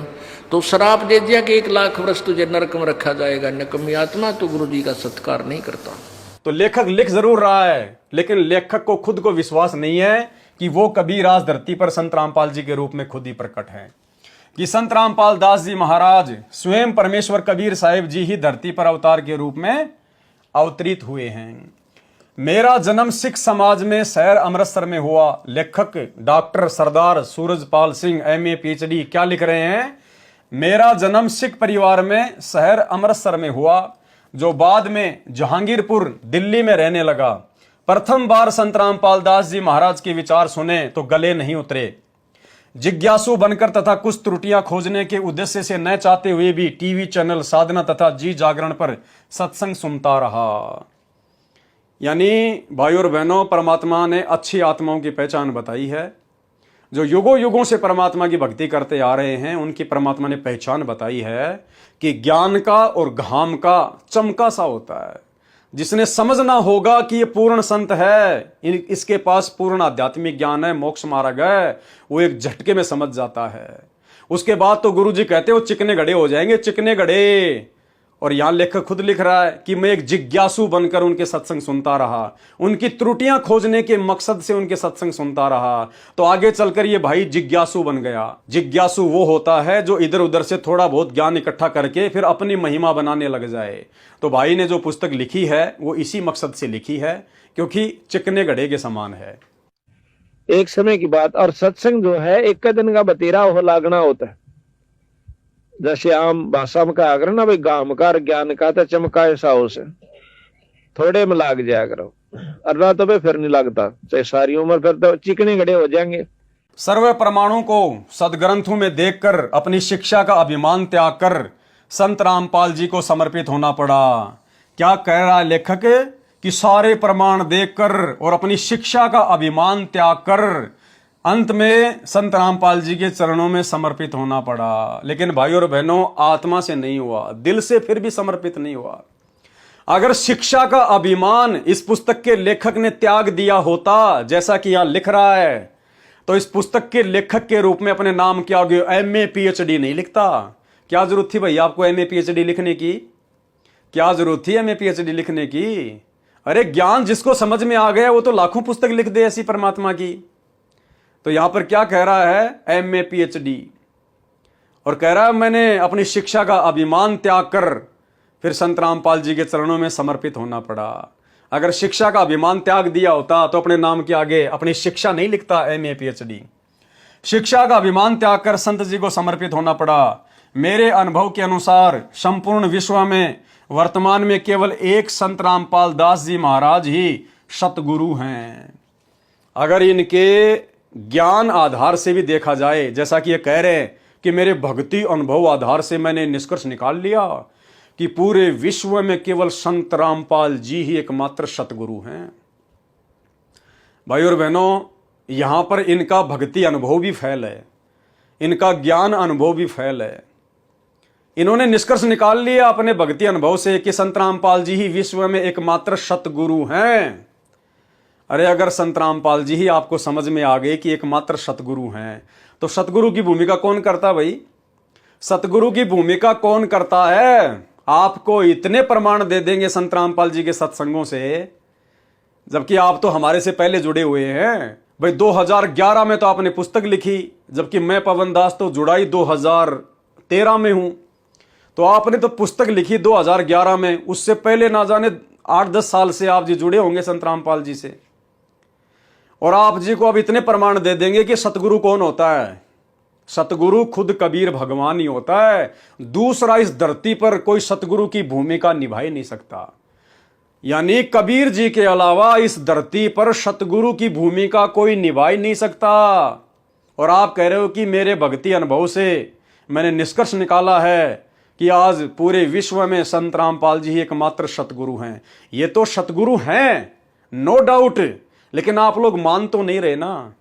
तो श्राप दे दिया कि 1 लाख वर्ष तुझे नरक में रखा जाएगा, नकमी आत्मा, तो गुरुजी का सत्कार नहीं करता। तो लेखक लिख जरूर रहा है, लेकिन लेखक को खुद को विश्वास नहीं है कि वो कबीर आज धरती पर संत रामपाल जी के रूप में खुद ही प्रकट है, कि संत रामपाल दास जी महाराज स्वयं परमेश्वर कबीर साहिब जी ही धरती पर अवतार के रूप में अवतरित हुए हैं। मेरा जन्म सिख समाज में शहर अमृतसर में हुआ। लेखक डॉक्टर सरदार सूरजपाल सिंह MA PhD क्या लिख रहे हैं? मेरा जन्म सिख परिवार में शहर अमृतसर में हुआ, जो बाद में जहांगीरपुर दिल्ली में रहने लगा। प्रथम बार संत रामपाल दास जी महाराज के विचार सुने तो गले नहीं उतरे। जिज्ञासु बनकर तथा कुछ त्रुटियां खोजने के उद्देश्य से न चाहते हुए भी टीवी चैनल, साधना तथा जी जागरण पर सत्संग सुनता रहा। यानी भाइयों और बहनों, परमात्मा ने अच्छी आत्माओं की पहचान बताई है। जो युगों युगों से परमात्मा की भक्ति करते आ रहे हैं, उनकी परमात्मा ने पहचान बताई है कि ज्ञान का और घाम का चमका सा होता है। जिसने समझना होगा कि ये पूर्ण संत है, इसके पास पूर्ण आध्यात्मिक ज्ञान है, मोक्ष मार्ग है, वो एक झटके में समझ जाता है। उसके बाद तो गुरु जी कहते हो चिकने गड़े हो जाएंगे, चिकने गड़े। और यहां लेखक खुद लिख रहा है कि मैं एक जिज्ञासु बनकर उनके सत्संग सुनता रहा, उनकी त्रुटियां खोजने के मकसद से उनके सत्संग सुनता रहा। तो आगे चलकर ये भाई जिज्ञासु बन गया। जिज्ञासु वो होता है जो इधर उधर से थोड़ा बहुत ज्ञान इकट्ठा करके फिर अपनी महिमा बनाने लग जाए। तो भाई ने जो पुस्तक लिखी है वो इसी मकसद से लिखी है, क्योंकि चिकने गड़े के समान है। एक समय की बात, और सत्संग जो है एक दिन का बतेरा हो लागना होता है। जैसे आम भाषा में कहा करो ना भाई, गाम का ज्ञान का तो चमका ऐसा हो से थोड़े में लाग जाया करो, अल्लाह तो फिर नहीं लगता, चाहे सारी उम्र फिर तो चिकने गड़े हो जाएंगे। सर्व परमाणु को सदग्रंथों में देखकर अपनी शिक्षा का अभिमान त्याग कर संत रामपाल जी को समर्पित होना पड़ा। क्या कह रहा है लेखक कि सारे प्रमाण देखकर और अपनी शिक्षा का अभिमान त्याग कर अंत में संत रामपाल जी के चरणों में समर्पित होना पड़ा। लेकिन भाइयों और बहनों, आत्मा से नहीं हुआ, दिल से फिर भी समर्पित नहीं हुआ। अगर शिक्षा का अभिमान इस पुस्तक के लेखक ने त्याग दिया होता, जैसा कि यहां लिख रहा है, तो इस पुस्तक के लेखक के रूप में अपने नाम के आगे MA PhD नहीं लिखता। क्या जरूरत थी भाई आपको MA PhD लिखने की? क्या जरूरत थी MA PhD लिखने की? अरे ज्ञान जिसको समझ में आ गया वो तो लाखों पुस्तक लिख दे ऐसी परमात्मा की। तो यहां पर क्या कह रहा है? MA PhD, और कह रहा है मैंने अपनी शिक्षा का अभिमान त्याग कर फिर संत रामपाल जी के चरणों में समर्पित होना पड़ा। अगर शिक्षा का अभिमान त्याग दिया होता तो अपने नाम के आगे अपनी शिक्षा नहीं लिखता MA PhD। शिक्षा का अभिमान त्याग कर संत जी को समर्पित होना पड़ा। मेरे अनुभव के अनुसार संपूर्ण विश्व में वर्तमान में केवल एक संत रामपाल दास जी महाराज ही सतगुरु हैं। अगर इनके ज्ञान आधार से भी देखा जाए, जैसा कि ये कह रहे हैं कि मेरे भक्ति अनुभव आधार से मैंने निष्कर्ष निकाल लिया कि पूरे विश्व में केवल संत रामपाल जी ही एकमात्र सतगुरु हैं। भाइयों और बहनों, यहां पर इनका भक्ति अनुभव भी फैल है, इनका ज्ञान अनुभव भी फैल है। इन्होंने निष्कर्ष निकाल लिया अपने भक्ति अनुभव से कि संत रामपाल जी ही विश्व में एकमात्र सतगुरु हैं। अरे अगर संत रामपाल जी ही आपको समझ में आ गए कि एकमात्र सतगुरु हैं, तो सतगुरु की भूमिका कौन करता भाई? सतगुरु की भूमिका कौन करता है? आपको इतने प्रमाण दे देंगे संत रामपाल जी के सत्संगों से, जबकि आप तो हमारे से पहले जुड़े हुए हैं। भाई 2011 में तो आपने पुस्तक लिखी, जबकि मैं पवन दास तो जुड़ाई 2013 में हूं। तो आपने तो पुस्तक लिखी 2011 में, उससे पहले ना जाने 8-10 साल से आप जी जुड़े होंगे संत रामपाल जी से। और आप जी को अब इतने प्रमाण दे देंगे कि सतगुरु कौन होता है। सतगुरु खुद कबीर भगवान ही होता है। दूसरा इस धरती पर कोई सतगुरु की भूमिका निभा ही नहीं सकता। यानी कबीर जी के अलावा इस धरती पर सतगुरु की भूमिका कोई निभा ही नहीं सकता। और आप कह रहे हो कि मेरे भक्ति अनुभव से मैंने निष्कर्ष निकाला है कि आज पूरे विश्व में संत रामपाल जी ही एकमात्र सतगुरु हैं। ये तो सतगुरु हैं, नो डाउट, लेकिन आप लोग मान तो नहीं रहे ना।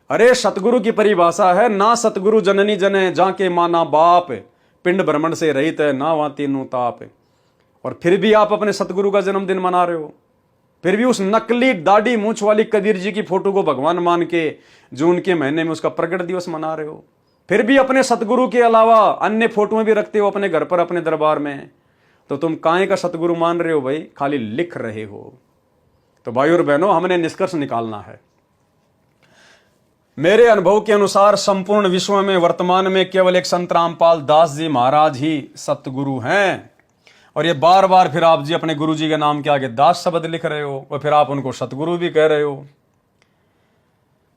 अरे सतगुरु की परिभाषा है ना सतगुरु जननी जने जाके माना बाप, पिंड भ्रमण से रहित है ना वहां तीनों ताप। और फिर भी आप अपने सतगुरु का जन्मदिन मना रहे हो। फिर भी उस नकली दाढ़ी मूंछ वाली कबीर जी की फोटो को भगवान मान के जून के महीने में उसका प्रकट दिवस मना रहे हो। फिर भी अपने सतगुरु के अलावा अन्य फोटो भी रखते हो अपने घर पर, अपने दरबार में। तो तुम काहे का सतगुरु मान रहे हो भाई? खाली लिख रहे हो। तो भाइयों और बहनों, हमने निष्कर्ष निकालना है। मेरे अनुभव के अनुसार संपूर्ण विश्व में वर्तमान में केवल एक संत रामपाल दास जी महाराज ही सतगुरु हैं। और ये बार बार फिर आप जी अपने गुरु जी के नाम के आगे दास शब्द लिख रहे हो और फिर आप उनको सतगुरु भी कह रहे हो।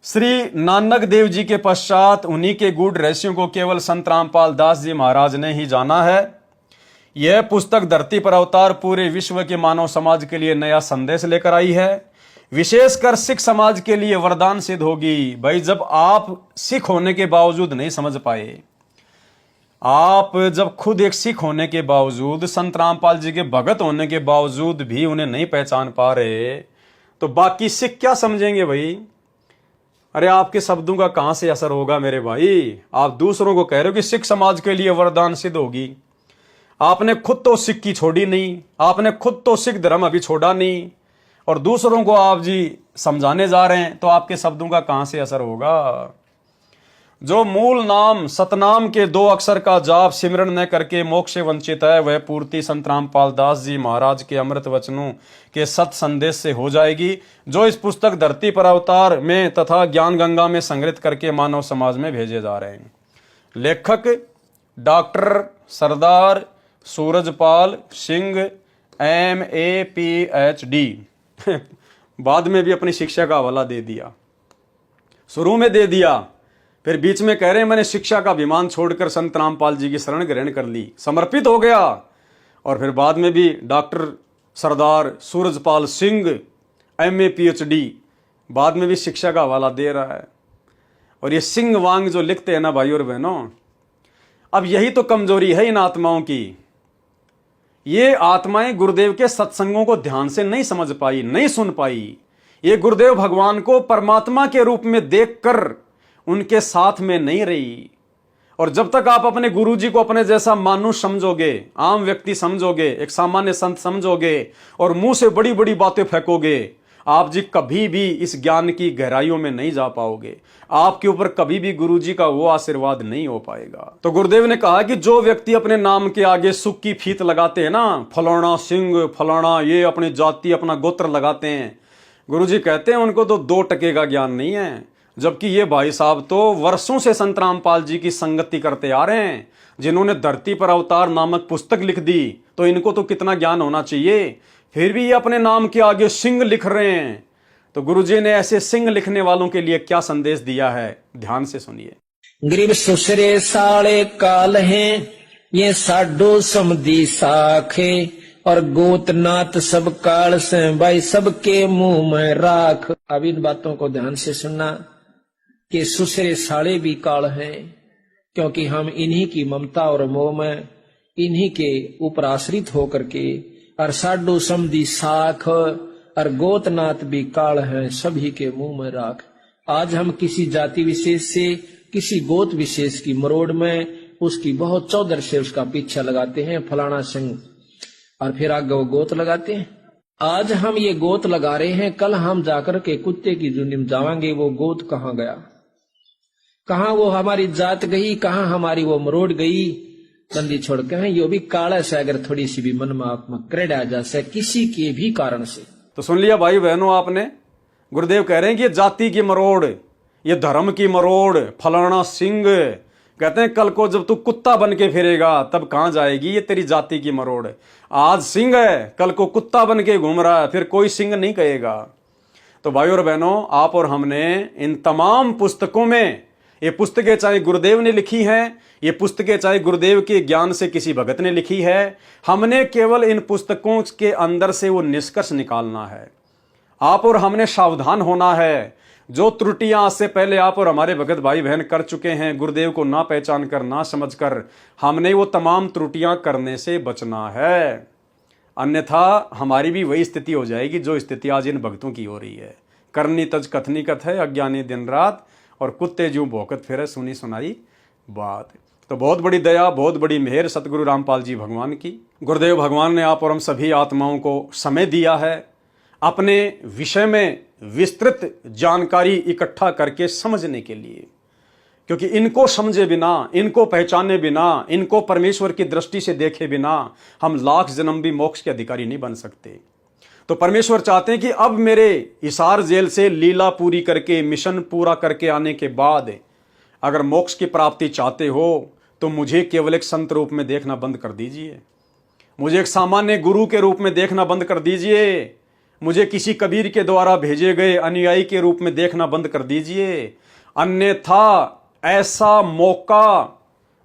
श्री नानक देव जी के पश्चात उन्हीं के गूढ़ रहस्यों को केवल संत रामपाल दास जी महाराज ने ही जाना है। यह पुस्तक धरती पर अवतार पूरे विश्व के मानव समाज के लिए नया संदेश लेकर आई है। विशेषकर सिख समाज के लिए वरदान सिद्ध होगी। भाई जब आप सिख होने के बावजूद नहीं समझ पाए, आप जब खुद एक सिख होने के बावजूद, संत रामपाल जी के भगत होने के बावजूद भी उन्हें नहीं पहचान पा रहे, तो बाकी सिख क्या समझेंगे भाई? अरे आपके शब्दों का कहां से असर होगा मेरे भाई? आप दूसरों को कह रहे हो कि सिख समाज के लिए वरदान सिद्ध होगी, आपने खुद तो सिख की छोड़ी नहीं, आपने खुद तो सिख धर्म अभी छोड़ा नहीं, और दूसरों को आप जी समझाने जा रहे हैं, तो आपके शब्दों का कहां से असर होगा? जो मूल नाम सतनाम के 2 अक्षर का जाप सिमरन न करके मोक्ष से वंचित है, वह पूर्ति संत रामपाल दास जी महाराज के अमृत वचनों के सत संदेश से हो जाएगी, जो इस पुस्तक धरती पर अवतार में तथा ज्ञान गंगा में संग्रहित करके मानव समाज में भेजे जा रहे हैं। लेखक डॉक्टर सरदार सूरजपाल सिंह MA PhD। बाद में भी अपनी शिक्षा का हवाला दे दिया, शुरू में दे दिया, फिर बीच में कह रहे हैं मैंने शिक्षा का अभिमान छोड़कर संत रामपाल जी की शरण ग्रहण कर ली, समर्पित हो गया, और फिर बाद में भी डॉक्टर सरदार सूरजपाल सिंह MA PhD बाद में भी शिक्षा का हवाला दे रहा है। और ये सिंह वांग जो लिखते हैं ना भाई और बहनों, अब यही तो कमजोरी है इन आत्माओं की। ये आत्माएं गुरुदेव के सत्संगों को ध्यान से नहीं समझ पाई, नहीं सुन पाई। ये गुरुदेव भगवान को परमात्मा के रूप में देखकर उनके साथ में नहीं रही। और जब तक आप अपने गुरुजी को अपने जैसा मानुष समझोगे, आम व्यक्ति समझोगे, एक सामान्य संत समझोगे और मुंह से बड़ी बड़ी बातें फेंकोगे, आप जी कभी भी इस ज्ञान की गहराइयों में नहीं जा पाओगे। आपके ऊपर कभी भी गुरुजी का वो आशीर्वाद नहीं हो पाएगा। तो गुरुदेव ने कहा कि जो व्यक्ति अपने नाम के आगे सुख की फीत लगाते हैं ना, फलाना सिंह फलाना, ये अपनी जाति अपना गोत्र लगाते हैं, गुरुजी कहते हैं उनको तो 2 टके का ज्ञान नहीं है। जबकि ये भाई साहब तो वर्षों से संत रामपाल जी की संगति करते आ रहे हैं, जिन्होंने धरती पर अवतार नामक पुस्तक लिख दी, तो इनको तो कितना ज्ञान होना चाहिए। फिर भी ये अपने नाम के आगे सिंह लिख रहे हैं। तो गुरुजी ने ऐसे सिंह लिखने वालों के लिए क्या संदेश दिया है, ध्यान से सुनिए। गरीब सुसरे साले काल हैं, ये साडो समधी साखे, और गोतनाथ सब काल से भाई सबके मुंह में राख। अब इन बातों को ध्यान से सुनना कि सुसरे साले भी काल हैं, क्योंकि हम इन्हीं की ममता और मोह में, इन्हीं के ऊपर आश्रित होकर के, और साडो समधी साख और गोतनाथ भी काल है, सभी के मुंह में राख। आज हम किसी जाति विशेष से, किसी गोत विशेष की मरोड़ में उसकी बहुत चौधर से उसका पीछा लगाते हैं, फलाना सिंह, और फिर आगे वो गोत लगाते हैं। आज हम ये गोत लगा रहे हैं, कल हम जाकर के कुत्ते की जुनी में जावांगे, वो गोत कहाँ गया, कहाँ वो हमारी जात गई, कहाँ हमारी वो मरोड़ गई, बंदी छोड़ के हैं। यो भी काला से अगर थोड़ी सी भी मन में आत्मा क्रेड आ जाए किसी के भी कारण से। तो सुन लिया भाई बहनों आपने, गुरुदेव कह रहे हैं कि ये जाति की मरोड़, ये धर्म की मरोड़, फलाना सिंह, कहते हैं कल को जब तू कुत्ता बन के फिरेगा तब कहां जाएगी ये तेरी जाति की मरोड़। आज सिंह है, कल को कुत्ता बन के घूम रहा है, फिर कोई सिंह नहीं कहेगा। तो भाई और बहनों, आप और हमने इन तमाम पुस्तकों में, ये पुस्तकें चाहे गुरुदेव ने लिखी हैं, ये पुस्तकें चाहे गुरुदेव के ज्ञान से किसी भगत ने लिखी है, हमने केवल इन पुस्तकों के अंदर से वो निष्कर्ष निकालना है। आप और हमने सावधान होना है। जो त्रुटियां आज से पहले आप और हमारे भगत भाई बहन कर चुके हैं, गुरुदेव को ना पहचान कर, ना समझ कर, हमने वो तमाम त्रुटियां करने से बचना है। अन्यथा हमारी भी वही स्थिति हो जाएगी जो स्थिति आज इन भक्तों की हो रही है। करनी तज कथनी कथ है, अज्ञानी दिन रात, और कुत्ते ज्यों भौंकत फिरे, सुनी सुनाई बात। तो बहुत बड़ी दया, बहुत बड़ी मेहर सतगुरु रामपाल जी भगवान की। गुरुदेव भगवान ने आप और हम सभी आत्माओं को समय दिया है अपने विषय में विस्तृत जानकारी इकट्ठा करके समझने के लिए, क्योंकि इनको समझे बिना, इनको पहचाने बिना, इनको परमेश्वर की दृष्टि से देखे बिना हम लाख जन्म भी मोक्ष के अधिकारी नहीं बन सकते। तो परमेश्वर चाहते हैं कि अब मेरे हिसार जेल से लीला पूरी करके, मिशन पूरा करके आने के बाद अगर मोक्ष की प्राप्ति चाहते हो तो मुझे केवल एक संत रूप में देखना बंद कर दीजिए, मुझे एक सामान्य गुरु के रूप में देखना बंद कर दीजिए, मुझे किसी कबीर के द्वारा भेजे गए अनुयायी के रूप में देखना बंद कर दीजिए। अन्यथा ऐसा मौका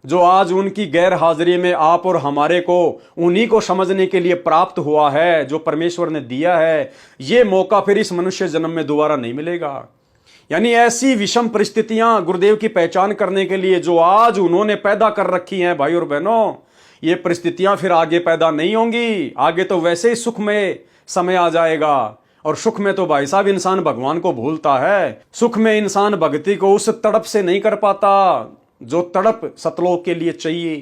जो आज उनकी गैर हाजिरी में आप और हमारे को उन्हीं को समझने के लिए प्राप्त हुआ है, जो परमेश्वर ने दिया है, ये मौका फिर इस मनुष्य जन्म में दोबारा नहीं मिलेगा। यानी ऐसी विषम परिस्थितियां गुरुदेव की पहचान करने के लिए जो आज उन्होंने पैदा कर रखी हैं भाई और बहनों, ये परिस्थितियां फिर आगे पैदा नहीं होंगी। आगे तो वैसे ही सुख में समय आ जाएगा, और सुख में तो भाई साहब इंसान भगवान को भूलता है। सुख में इंसान भक्ति को उस तड़प से नहीं कर पाता जो तड़प सतलोक के लिए चाहिए।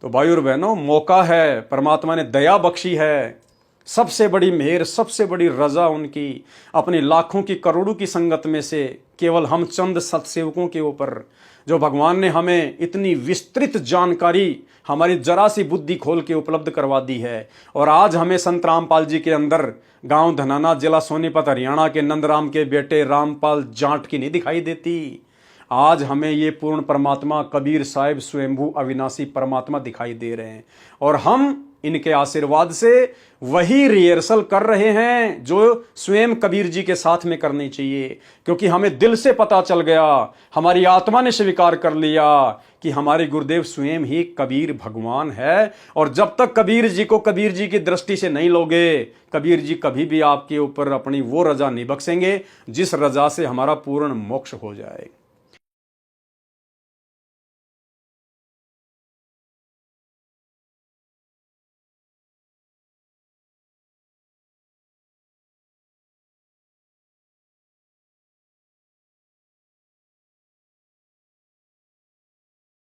तो भाई और बहनों, मौका है, परमात्मा ने दया बख्शी है, सबसे बड़ी मेहर, सबसे बड़ी रजा उनकी, अपनी लाखों की करोड़ों की संगत में से केवल हम चंद सत्सेवकों के ऊपर, जो भगवान ने हमें इतनी विस्तृत जानकारी हमारी जरा सी बुद्धि खोल के उपलब्ध करवा दी है। और आज हमें संत रामपाल जी के अंदर गांव धनाना, जिला सोनीपत, हरियाणा के नंदराम के बेटे रामपाल जाट की नहीं दिखाई देती। आज हमें ये पूर्ण परमात्मा कबीर साहिब स्वयंभू अविनाशी परमात्मा दिखाई दे रहे हैं, और हम इनके आशीर्वाद से वही रिहर्सल कर रहे हैं जो स्वयं कबीर जी के साथ में करनी चाहिए। क्योंकि हमें दिल से पता चल गया, हमारी आत्मा ने स्वीकार कर लिया कि हमारे गुरुदेव स्वयं ही कबीर भगवान है। और जब तक कबीर जी को कबीर जी की दृष्टि से नहीं लोगे, कबीर जी कभी भी आपके ऊपर अपनी वो रजा नहीं बख्शेंगे जिस रजा से हमारा पूर्ण मोक्ष हो जाए।